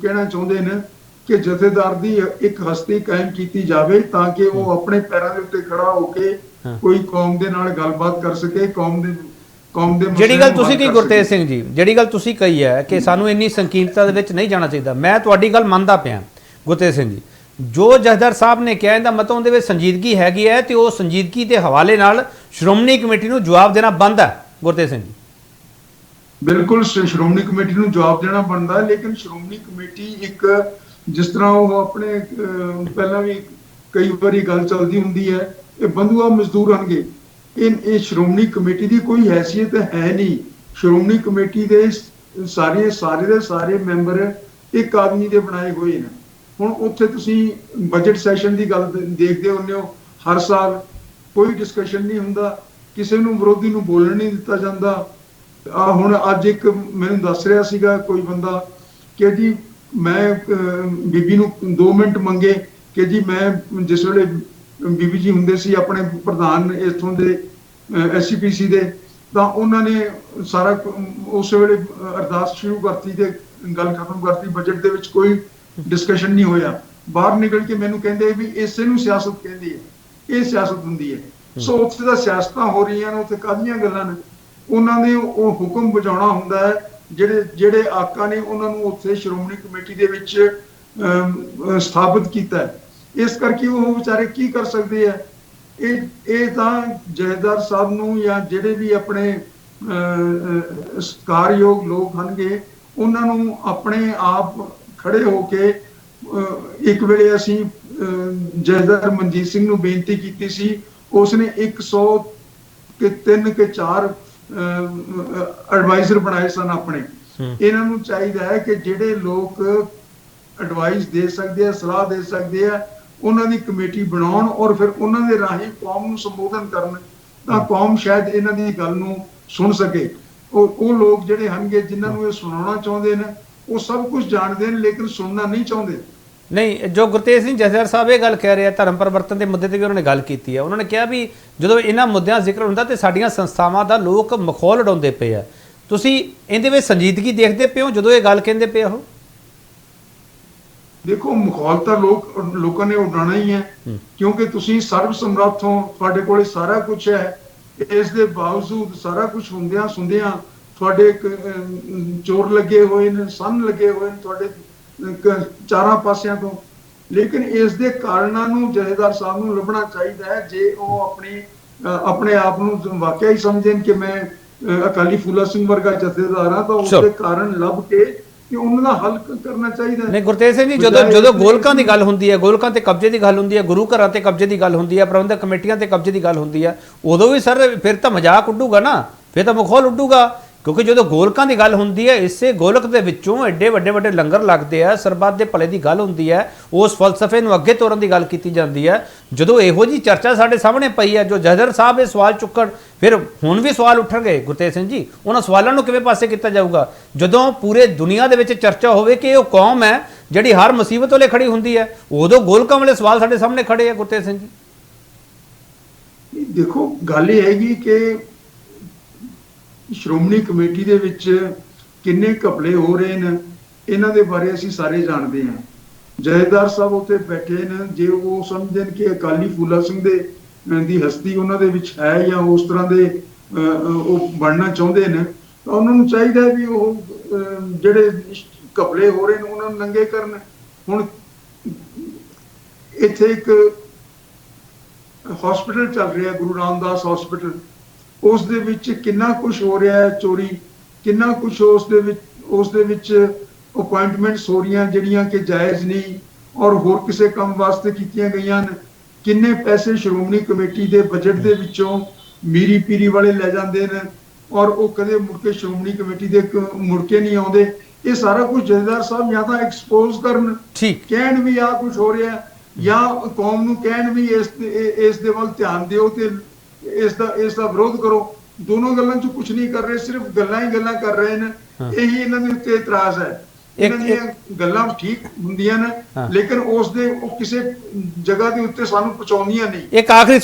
C: ਕਹਿਣਾ ਚਾਹੁੰਦੇ ਨੇ ਕਿ ਜਥੇਦਾਰ ਦੀ ਇੱਕ ਹਸਤੀ ਕਾਇਮ ਕੀਤੀ ਜਾਵੇ ਤਾਂ ਕਿ ਉਹ ਆਪਣੇ ਪੈਰਾਂ ਦੇ ਉੱਤੇ ਖੜਾ ਹੋ ਕੇ ਕੋਈ ਕੌਮ ਦੇ ਨਾਲ ਗੱਲਬਾਤ ਕਰ ਸਕੇ, ਕੌਮ ਦੇ
A: ਜਿਹੜੀ ਗੱਲ ਤੁਸੀਂ ਕਹੀ ਗੁਰਤੇਜ ਸਿੰਘ ਜੀ, ਜਿਹੜੀ ਗੱਲ ਤੁਸੀਂ ਕਹੀ ਹੈ ਕਿ ਸਾਨੂੰ ਇੰਨੀ ਸੰਕੀਰਣਤਾ ਦੇ ਵਿੱਚ ਨਹੀਂ ਜਾਣਾ ਚਾਹੀਦਾ, ਮੈਂ ਤੁਹਾਡੀ ਗੱਲ ਮੰਨਦਾ ਪਿਆ ਗੁਰਤੇਜ ਸਿੰਘ ਜੀ। ਜੋ ਜਥੇਦਾਰ ਸਾਹਿਬ ਨੇ ਕਿਹਾ ਇਹਦਾ ਮਤਲਬ ਉਹਦੇ ਵਿੱਚ ਸੰਜੀਦਗੀ ਹੈਗੀ ਹੈ ਤੇ ਉਹ ਸੰਜੀਦਗੀ ਦੇ ਹਵਾਲੇ ਨਾਲ ਸ਼੍ਰੋਮਣੀ ਕਮੇਟੀ ਨੂੰ ਜਵਾਬ ਦੇਣਾ ਬਣਦਾ ਹੈ। ਗੁਰਤੇਜ ਸਿੰਘ ਜੀ,
C: ਬਿਲਕੁਲ ਸ਼੍ਰੋਮਣੀ ਕਮੇਟੀ ਨੂੰ ਜਵਾਬ ਦੇਣਾ ਬਣਦਾ ਹੈ, ਲੇਕਿਨ ਸ਼੍ਰੋਮਣੀ ਕਮੇਟੀ ਇੱਕ ਜਿਸ ਤਰ੍ਹਾਂ ਉਹ ਆਪਣੇ ਪਹਿਲਾਂ ਵੀ ਕਈ ਵਾਰੀ ਗੱਲ ਚੱਲਦੀ ਹੁੰਦੀ ਹੈ, ਇਹ ਬੰਧੂਆ ਮਜ਼ਦੂਰ ਹਨਗੇ। ਇਹ ਸ਼੍ਰੋਮਣੀ ਕਮੇਟੀ ਦੀ ਕੋਈ ਹੈਸੀਅਤ ਹੈ ਨਹੀਂ। ਸ਼੍ਰੋਮਣੀ ਕਮੇਟੀ ਦੇ ਸਾਰੇ ਦੇ ਸਾਰੇ ਮੈਂਬਰ ਇੱਕ ਆਦਮੀ ਦੇ ਬਣਾਏ ਹੋਏ ਨੇ। ਹੁਣ ਉੱਥੇ ਤੁਸੀਂ ਬਜਟ ਸੈਸ਼ਨ ਦੀ ਗੱਲ ਦੇਖਦੇ ਹੁੰਦੇ ਹੋ, ਹਰ ਸਾਲ ਕੋਈ ਡਿਸਕਸ਼ਨ ਨਹੀਂ ਹੁੰਦਾ, ਕਿਸੇ ਨੂੰ ਵਿਰੋਧੀ ਨੂੰ ਬੋਲਣ ਨਹੀਂ ਦਿੱਤਾ ਜਾਂਦਾ। ਹੁਣ ਅੱਜ ਇੱਕ ਮੈਨੂੰ ਦੱਸ ਰਿਹਾ ਸੀਗਾ ਕੋਈ ਬੰਦਾ ਕਿ ਜੀ ਮੈਂ ਬੀਬੀ ਨੂੰ 2 ਮਿੰਟ ਮੰਗੇ ਕਿ ਜੀ ਮੈਂ ਜਿਸ ਵੇਲੇ ਬੀਬੀ ਜੀ ਹੁੰਦੇ ਸੀ ਆਪਣੇ ਪ੍ਰਧਾਨ ਇੱਥੋਂ ਦੇ SCPC ਦੇ, ਤਾਂ ਉਹਨਾਂ ਨੇ ਸਾਰਾ ਉਸ ਵੇਲੇ ਅਰਦਾਸ ਸ਼ੁਰੂ ਕਰਤੀ ਤੇ ਗੱਲ ਖਤਮ ਕਰਤੀ। ਬਜਟ ਦੇ ਵਿੱਚ ਕੋਈ ਡਿਸਕਸ਼ਨ ਨਹੀਂ ਹੋਇਆ। ਬਾਹਰ ਨਿਕਲ ਕੇ ਮੈਨੂੰ ਕਹਿੰਦੇ ਵੀ ਇਸੇ ਨੂੰ ਸਿਆਸਤ ਕਹਿੰਦੀ ਹੈ, ਇਹ ਸਿਆਸਤ ਹੁੰਦੀ ਹੈ। ਸੋ ਉੱਥੇ ਤਾਂ ਸਿਆਸਤਾਂ ਹੋ ਰਹੀਆਂ ਨੇ, ਉੱਥੇ ਕਾਹਦੀਆਂ ਗੱਲਾਂ ਨੇ। ਉਹਨਾਂ ਨੇ ਉਹ ਹੁਕਮ ਬਜਾਉਣਾ ਹੁੰਦਾ ਹੈ, ਜਿਹੜੇ ਆਕਾ ਨੇ ਉਹਨਾਂ ਨੂੰ ਉੱਥੇ ਸ਼੍ਰੋਮਣੀ ਕਮੇਟੀ ਦੇ ਵਿੱਚ ਸਥਾਪਿਤ ਕੀਤਾ ਹੈ। ਇਸ ਕਰਕੇ ਉਹ ਵਿਚਾਰੇ ਕੀ ਕਰ ਸਕਦੇ ਆ? ਇਹ ਤਾਂ ਜਥੇਦਾਰ ਸਾਹਿਬ ਨੂੰ ਜਾਂ ਜਿਹੜੇ ਵੀ ਆਪਣੇ ਸਤਿਕਾਰਯੋਗ ਲੋਕ ਹਨਗੇ ਉਹਨਾਂ ਨੂੰ ਆਪਣੇ ਆਪ ਖੜੇ ਹੋ ਕੇ ਇੱਕ ਵੇਲੇ ਅਸੀਂ ਜਥੇਦਾਰ ਮਨਜੀਤ ਸਿੰਘ ਨੂੰ ਬੇਨਤੀ ਕੀਤੀ ਸੀ, ਉਸਨੇ 103 ਕੇ 4 ਐਡਵਾਈਜ਼ਰ ਬਣਾਏ ਸਨ ਆਪਣੇ। ਇਹਨਾਂ ਨੂੰ ਚਾਹੀਦਾ ਹੈ ਕਿ ਜਿਹੜੇ ਲੋਕ ਐਡਵਾਈਸ ਦੇ ਸਕਦੇ ਆ, ਸਲਾਹ ਦੇ ਸਕਦੇ ਆ, ਉਹਨਾਂ ਦੀ ਕਮੇਟੀ ਬਣਾਉਣ ਔਰ ਫਿਰ ਉਹਨਾਂ ਦੇ ਰਾਹੀਂ ਕੌਮ ਨੂੰ ਸੰਬੋਧਨ ਕਰਨ, ਤਾਂ ਕੌਮ ਸ਼ਾਇਦ ਇਹਨਾਂ ਦੀ ਗੱਲ ਨੂੰ ਸੁਣ ਸਕੇ। ਉਹ ਲੋਕ ਜਿਹੜੇ ਹਨਗੇ ਜਿਨ੍ਹਾਂ ਨੂੰ ਇਹ ਸੁਣਾਉਣਾ ਚਾਹੁੰਦੇ ਨੇ ਉਹ ਸਭ ਕੁਝ ਜਾਣਦੇ ਨੇ ਲੇਕਿਨ ਸੁਣਨਾ ਨਹੀਂ ਚਾਹੁੰਦੇ।
A: ਨਹੀਂ, ਜੋ ਗੁਰਤੇਜ ਸਿੰਘ ਜਥੇਦਾਰ ਸਾਹਿਬ ਇਹ ਗੱਲ ਕਹਿ ਰਹੇ ਆ, ਧਰਮ ਪਰਿਵਰਤਨ ਦੇ ਮੁੱਦੇ ਤੇ ਵੀ ਉਹਨਾਂ ਨੇ ਗੱਲ ਕੀਤੀ ਹੈ। ਉਹਨਾਂ ਨੇ ਕਿਹਾ ਵੀ ਜਦੋਂ ਇਹਨਾਂ ਮੁੱਦਿਆਂ ਜ਼ਿਕਰ ਹੁੰਦਾ ਤੇ ਸਾਡੀਆਂ ਸੰਸਥਾਵਾਂ ਦਾ ਲੋਕ ਮਖੌਲ ਉਡਾਉਂਦੇ ਪਏ ਆ। ਤੁਸੀਂ ਇਹਦੇ ਵਿੱਚ ਸੰਜੀਦਗੀ ਦੇਖਦੇ ਪਏ ਹੋ ਜਦੋਂ ਇਹ ਗੱਲ ਕਹਿੰਦੇ ਪਏ ਹੋ?
C: ਦੇਖੋ, ਮਖੌਲ ਤਾਂ ਲੋਕਾਂ ਨੇ ਉਡਾਉਣਾ ਹੀ ਹੈ, ਕਿਉਂਕਿ ਤੁਸੀਂ ਸਰਬ ਸਮਰੱਥ ਹੋ, ਤੁਹਾਡੇ ਕੋਲੇ ਸਾਰਾ ਕੁਝ ਹੈ। ਇਸ ਦੇ ਬਾਵਜੂਦ ਸਾਰਾ ਕੁਝ ਹੁੰਦਿਆਂ ਸੁਣਦਿਆਂ ਤੁਹਾਡੇ ਚੋਰ ਲੱਗੇ ਹੋਏ ਨੇ, ਸੰਨ ਲੱਗੇ ਹੋਏ ਨੇ ਤੁਹਾਡੇ ਚਾਰਾਂ ਪਾਸਿਆਂ ਤੋਂ। ਲੇਕਿਨ ਇਸ ਦੇ ਕਾਰਨਾਂ ਨੂੰ ਜਥੇਦਾਰ ਸਾਹਿਬ ਨੂੰ ਲੱਭਣਾ ਚਾਹੀਦਾ ਹੈ। ਜੇ ਉਹ ਆਪਣੇ ਆਪ ਨੂੰ ਵਾਕਿਆ ਹੀ ਸਮਝਣ ਕਿ ਮੈਂ ਅਕਾਲੀ ਫੂਲਾ ਸਿੰਘ ਵਰਗਾ ਜਥੇਦਾਰ ਹਾਂ, ਤਾਂ ਉਸਦੇ ਕਾਰਨ ਲੱਭ ਕੇ ਕਿ ਉਹਨਾਂ ਦਾ ਹੱਲ ਕਰਨਾ ਚਾਹੀਦਾ ਹੈ।
A: ਨਹੀਂ ਗੁਰਤੇਜ ਸਿੰਘ ਜੀ, ਜਦੋਂ ਗੋਲਕਾਂ ਦੀ ਗੱਲ ਹੁੰਦੀ ਹੈ, ਗੋਲਕਾਂ ਤੇ ਕਬਜ਼ੇ ਦੀ ਗੱਲ ਹੁੰਦੀ ਹੈ, ਗੁਰੂ ਘਰਾਂ ਤੇ ਕਬਜ਼ੇ ਦੀ ਗੱਲ ਹੁੰਦੀ ਹੈ, ਪ੍ਰਬੰਧਕ ਕਮੇਟੀਆਂ ਤੇ ਕਬਜ਼ੇ ਦੀ ਗੱਲ ਹੁੰਦੀ ਹੈ, ਉਦੋਂ ਵੀ ਸਰ ਫਿਰ ਤਾਂ ਮਜ਼ਾਕ ਉੱਡੂਗਾ ਨਾ, ਫਿਰ ਤਾਂ ਮਖੌਲ ਉੱਡੂਗਾ। ਕਿਉਂਕਿ ਜਦੋਂ ਗੋਲਕਾਂ ਦੀ ਗੱਲ ਹੁੰਦੀ ਹੈ, ਇਸੇ ਗੋਲਕ ਦੇ ਵਿੱਚੋਂ ਐਡੇ ਵੱਡੇ ਲੰਗਰ ਲੱਗਦੇ ਆ, ਸਰਬੱਤ ਦੇ ਭਲੇ ਦੀ ਗੱਲ ਹੁੰਦੀ ਹੈ, ਉਸ ਫਲਸਫੇ ਨੂੰ ਅੱਗੇ ਤੋਰਨ ਦੀ ਗੱਲ ਕੀਤੀ ਜਾਂਦੀ ਹੈ। ਜਦੋਂ ਇਹੋ ਜੀ ਚਰਚਾ ਸਾਡੇ ਸਾਹਮਣੇ ਪਈ ਹੈ, ਜੋ ਜਥੇਦਾਰ ਸਾਹਿਬ ਇਹ ਸਵਾਲ ਚੁੱਕਣ, ਫਿਰ ਹੁਣ ਵੀ ਸਵਾਲ ਉੱਠਣਗੇ ਗੁਰਤੇਜ ਸਿੰਘ ਜੀ। ਉਹਨਾਂ ਸਵਾਲਾਂ ਨੂੰ ਕਿਵੇਂ ਪਾਸੇ ਕੀਤਾ ਜਾਊਗਾ ਜਦੋਂ ਪੂਰੇ ਦੁਨੀਆ ਦੇ ਵਿੱਚ ਚਰਚਾ ਹੋਵੇ ਕਿ ਉਹ ਕੌਮ ਹੈ ਜਿਹੜੀ ਹਰ ਮੁਸੀਬਤ ਵੇਲੇ ਖੜੀ ਹੁੰਦੀ ਹੈ? ਉਦੋਂ ਗੋਲਕਾਂ ਵਾਲੇ ਸਵਾਲ ਸਾਡੇ ਸਾਹਮਣੇ ਖੜੇ ਆ ਗੁਰਤੇਜ ਸਿੰਘ ਜੀ।
C: ਦੇਖੋ, ਗੱਲ ਇਹ ਹੈਗੀ ਕਿ ਸ਼੍ਰੋਮਣੀ ਕਮੇਟੀ ਦੇ ਵਿੱਚ ਕਿੰਨੇ ਘਪਲੇ ਹੋ ਰਹੇ ਨੇ, ਇਹਨਾਂ ਦੇ ਬਾਰੇ ਅਸੀਂ ਸਾਰੇ ਜਾਣਦੇ ਹਾਂ। ਜਥੇਦਾਰ ਸਾਹਿਬ ਉੱਥੇ ਬੈਠੇ ਨੇ, ਜੇ ਉਹ ਸਮਝਣ ਕਿ ਅਕਾਲੀ ਫੂਲਾ ਸਿੰਘ ਦੀ ਹਸਤੀ ਉਹਨਾਂ ਦੇ ਵਿੱਚ ਹੈ ਜਾਂ ਉਸ ਤਰ੍ਹਾਂ ਦੇ ਉਹ ਬਣਨਾ ਚਾਹੁੰਦੇ ਨੇ, ਤਾਂ ਉਹਨਾਂ ਨੂੰ ਚਾਹੀਦਾ ਵੀ ਉਹ ਜਿਹੜੇ ਘਪਲੇ ਹੋ ਰਹੇ ਨੇ ਉਹਨਾਂ ਨੂੰ ਨੰਗੇ ਕਰਨ। ਹੁਣ ਇੱਥੇ ਇੱਕ ਹਸਪੀਟਲ ਚੱਲ ਰਿਹਾ, ਗੁਰੂ ਰਾਮਦਾਸ ਹਸਪੀਟਲ, ਉਸ ਦੇ ਵਿੱਚ ਕਿੰਨਾ ਕੁਝ ਹੋ ਰਿਹਾ ਹੈ, ਚੋਰੀ ਕਿੰਨਾ ਕੁਝ ਉਸ ਦੇ ਵਿੱਚ ਅਪਾਇੰਟਮੈਂਟਸ ਹੋ ਰਹੀਆਂ ਜਿਹੜੀਆਂ ਕਿ ਜਾਇਜ਼ ਨਹੀਂ ਔਰ ਹੋਰ ਕਿਸੇ ਕੰਮ ਵਾਸਤੇ ਕੀਤੀਆਂ ਗਈਆਂ ਨੇ। ਕਿੰਨੇ ਪੈਸੇ ਸ਼੍ਰੋਮਣੀ ਕਮੇਟੀ ਦੇ ਬਜਟ ਦੇ ਵਿੱਚੋਂ ਮੀਰੀ ਪੀਰੀ ਵਾਲੇ ਲੈ ਜਾਂਦੇ ਨੇ, ਔਰ ਉਹ ਕਦੇ ਮੁੜ ਕੇ ਸ਼੍ਰੋਮਣੀ ਕਮੇਟੀ ਦੇ ਮੁੜ ਕੇ ਨਹੀਂ ਆਉਂਦੇ। ਇਹ ਸਾਰਾ ਕੁਝ ਜਥੇਦਾਰ ਸਾਹਿਬ ਜਾਂ ਤਾਂ ਐਕਸਪੋਜ਼ ਕਰਨ,
A: ਠੀਕ
C: ਕਹਿਣ ਵੀ ਆ ਕੁਝ ਹੋ ਰਿਹਾ, ਜਾਂ ਕੌਮ ਨੂੰ ਕਹਿਣ ਵੀ ਇਸ ਦੇ ਵੱਲ ਧਿਆਨ ਦਿਓ ਤੇ ਇਸ ਦਾ ਵਿਰੋਧ ਕਰੋ। ਦੋਨੋਂ ਗੱਲਾਂ 'ਚ ਕੁਝ ਨਹੀਂ ਕਰ ਰਹੇ, ਸਿਰਫ ਗੱਲਾਂ ਹੀ ਗੱਲਾਂ ਕਰ ਰਹੇ ਨੇ। ਇਹੀ ਇਹਨਾਂ ਦੇ ਉੱਤੇ ਇਤਰਾਜ਼ ਹੈ। ਇਹਨਾਂ ਦੀਆਂ ਗੱਲਾਂ ਠੀਕ ਹੁੰਦੀਆਂ ਨੇ, ਲੇਕਿਨ ਉਸ ਦੇ ਉਹ ਕਿਸੇ ਜਗ੍ਹਾ ਦੇ ਉੱਤੇ ਸਾਨੂੰ ਪਹੁੰਚਾਉਂਦੀਆਂ ਨਹੀਂ।
A: ਇੱਕ ਆਖਰੀ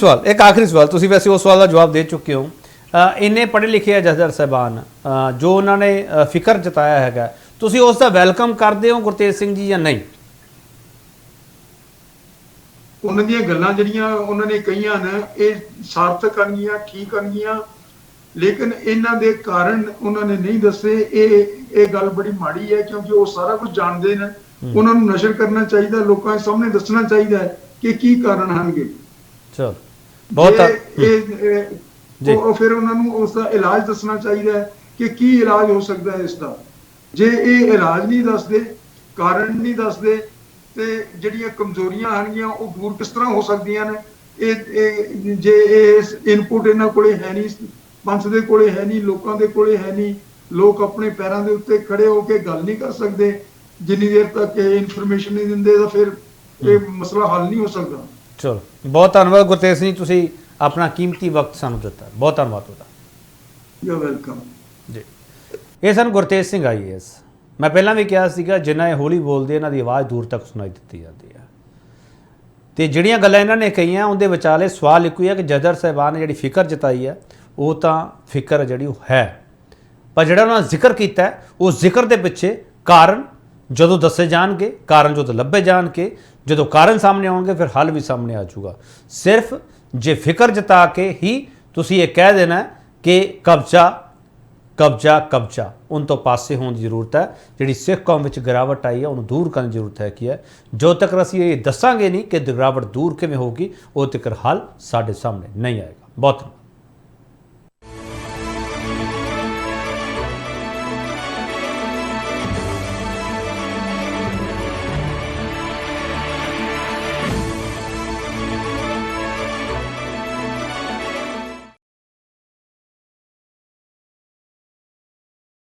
A: ਸਵਾਲ ਤੁਸੀਂ ਵੈਸੇ ਉਸ ਸਵਾਲ ਦਾ ਜਵਾਬ ਦੇ ਚੁੱਕੇ ਹੋ। ਇੰਨੇ ਪੜ੍ਹੇ ਲਿਖੇ ਆ ਜਥੇਦਾਰ ਸਾਹਿਬਾਨ, ਜੋ ਉਹਨਾਂ ਨੇ ਫਿਕਰ ਜਤਾਇਆ ਹੈਗਾ, ਤੁਸੀਂ ਉਸ ਦਾ ਵੈਲਕਮ ਕਰਦੇ ਹੋ ਗੁਰਤੇਜ ਸਿੰਘ ਜੀ ਜਾਂ ਨਹੀਂ?
C: ਉਹਨਾਂ ਦੀਆਂ ਗੱਲਾਂ ਜਿਹੜੀਆਂ ਉਹਨਾਂ ਨੇ ਕਹੀਆਂ ਨੇ ਇਹ ਸਾਰਥਕ ਹੋਣਗੀਆਂ, ਠੀਕ ਹੋਣਗੀਆਂ, ਲੇਕਿਨ ਇਹਨਾਂ ਦੇ ਕਾਰਨ ਉਹਨਾਂ ਨੇ ਨਹੀਂ ਦੱਸੇ। ਇਹ ਗੱਲ ਬੜੀ ਮਾੜੀ ਹੈ, ਕਿਉਂਕਿ ਉਹ ਸਾਰਾ ਕੁਝ ਜਾਣਦੇ ਨੇ। ਉਹਨਾਂ ਨੂੰ ਨਸ਼ਰ ਕਰਨਾ ਚਾਹੀਦਾ, ਲੋਕਾਂ ਦੇ ਸਾਹਮਣੇ ਦੱਸਣਾ ਚਾਹੀਦਾ ਹੈ ਕਿ ਕੀ ਕਾਰਨ ਹਨਗੇ।
A: ਚਲੋ ਬਹੁਤ
C: ਉਹ ਫਿਰ ਉਹਨਾਂ ਨੂੰ ਉਸ ਦਾ ਇਲਾਜ ਦੱਸਣਾ ਚਾਹੀਦਾ ਹੈ ਕਿ ਕੀ ਇਲਾਜ ਹੋ ਸਕਦਾ ਹੈ ਇਸ ਦਾ। ਜੇ ਇਹ ਇਲਾਜ ਨਹੀਂ ਦੱਸਦੇ, ਕਾਰਨ ਨਹੀਂ ਦੱਸਦੇ, ਤੇ ਜਿਹੜੀਆਂ ਕਮਜ਼ੋਰੀਆਂ ਹਨਗੀਆਂ ਉਹ ਦੂਰ ਕਿਸ ਤਰ੍ਹਾਂ ਹੋ ਸਕਦੀਆਂ ਨੇ? ਇਹ ਜੇ ਇਸ ਇਨਪੁਟ ਇਹਨਾਂ ਕੋਲੇ ਹੈ ਨਹੀਂ, ਪੰਥ ਦੇ ਕੋਲੇ ਹੈ ਨਹੀਂ, ਲੋਕਾਂ ਦੇ ਕੋਲੇ ਹੈ ਨਹੀਂ, ਲੋਕ ਆਪਣੇ ਪੈਰਾਂ ਦੇ ਉੱਤੇ ਖੜੇ ਹੋ ਕੇ ਗੱਲ ਨਹੀਂ ਕਰ ਸਕਦੇ, ਜਿੰਨੀ ਦੇਰ ਤੱਕ ਇਹ ਇਨਫੋਰਮੇਸ਼ਨ ਨਹੀਂ ਦਿੰਦੇ ਤਾਂ ਫਿਰ ਇਹ ਮਸਲਾ ਹੱਲ ਨਹੀਂ ਹੋ ਸਕਦਾ।
A: ਚਲੋ ਬਹੁਤ ਧੰਨਵਾਦ ਗੁਰਤੇਜ ਸਿੰਘ, ਤੁਸੀਂ ਆਪਣਾ ਕੀਮਤੀ ਵਕਤ ਸਾਨੂੰ ਦਿੱਤਾ, ਬਹੁਤ ਧੰਨਵਾਦ ਤੁਹਾਡਾ।
C: ਯੂ ਵੈਲਕਮ
A: ਜੀ। ਇਹ ਸਨ ਗੁਰਤੇਜ ਸਿੰਘ IAS। ਮੈਂ ਪਹਿਲਾਂ ਵੀ ਕਿਹਾ ਸੀਗਾ, ਜਿੰਨਾ ਇਹ ਹੌਲੀ ਬੋਲਦੇ ਇਹਨਾਂ ਦੀ ਆਵਾਜ਼ ਦੂਰ ਤੱਕ ਸੁਣਾਈ ਦਿੱਤੀ ਜਾਂਦੀ ਹੈ, ਤੇ ਜਿਹੜੀਆਂ ਗੱਲਾਂ ਇਹਨਾਂ ਨੇ ਕਹੀਆਂ ਉਹਦੇ ਵਿਚਾਲੇ ਸਵਾਲ ਇੱਕੋ ਹੀ ਹੈ ਕਿ ਜਥੇਦਾਰ ਸਾਹਿਬਾਨ ਨੇ ਜਿਹੜੀ ਫਿਕਰ ਜਤਾਈ ਹੈ ਉਹ ਤਾਂ ਫਿਕਰ ਜਿਹੜੀ ਉਹ ਹੈ, ਪਰ ਜਿਹੜਾ ਉਹਨਾਂ ਨੇ ਜ਼ਿਕਰ ਕੀਤਾ ਹੈ ਉਸ ਜ਼ਿਕਰ ਦੇ ਪਿੱਛੇ ਕਾਰਨ ਜਦੋਂ ਦੱਸੇ ਜਾਣਗੇ, ਕਾਰਨ ਜਦੋਂ ਲੱਭੇ ਜਾਣਗੇ, ਜਦੋਂ ਕਾਰਨ ਸਾਹਮਣੇ ਆਉਣਗੇ ਫਿਰ ਹੱਲ ਵੀ ਸਾਹਮਣੇ ਆ ਜਾਊਗਾ। ਸਿਰਫ ਜੇ ਫਿਕਰ ਜਤਾ ਕੇ ਹੀ ਤੁਸੀਂ ਇਹ ਕਹਿ ਦੇਣਾ ਕਿ ਕਬਜ਼ਾ ਉਨ ਤੋਂ ਪਾਸੇ ਹੋਣ ਦੀ ਜ਼ਰੂਰਤ ਹੈ। ਜਿਹੜੀ ਸਿੱਖ ਕੌਮ ਵਿੱਚ ਗਿਰਾਵਟ ਆਈ ਹੈ ਉਹਨੂੰ ਦੂਰ ਕਰਨ ਦੀ ਜ਼ਰੂਰਤ ਹੈ ਕੀ ਹੈ। ਜੋ ਤੱਕ ਅਸੀਂ ਇਹ ਦੱਸਾਂਗੇ ਨਹੀਂ ਕਿ ਗਿਰਾਵਟ ਦੂਰ ਕਿਵੇਂ ਹੋਗੀ, ਉਹ ਤੱਕ ਹੱਲ ਸਾਡੇ ਸਾਹਮਣੇ ਨਹੀਂ ਆਏਗਾ। ਬਹੁਤ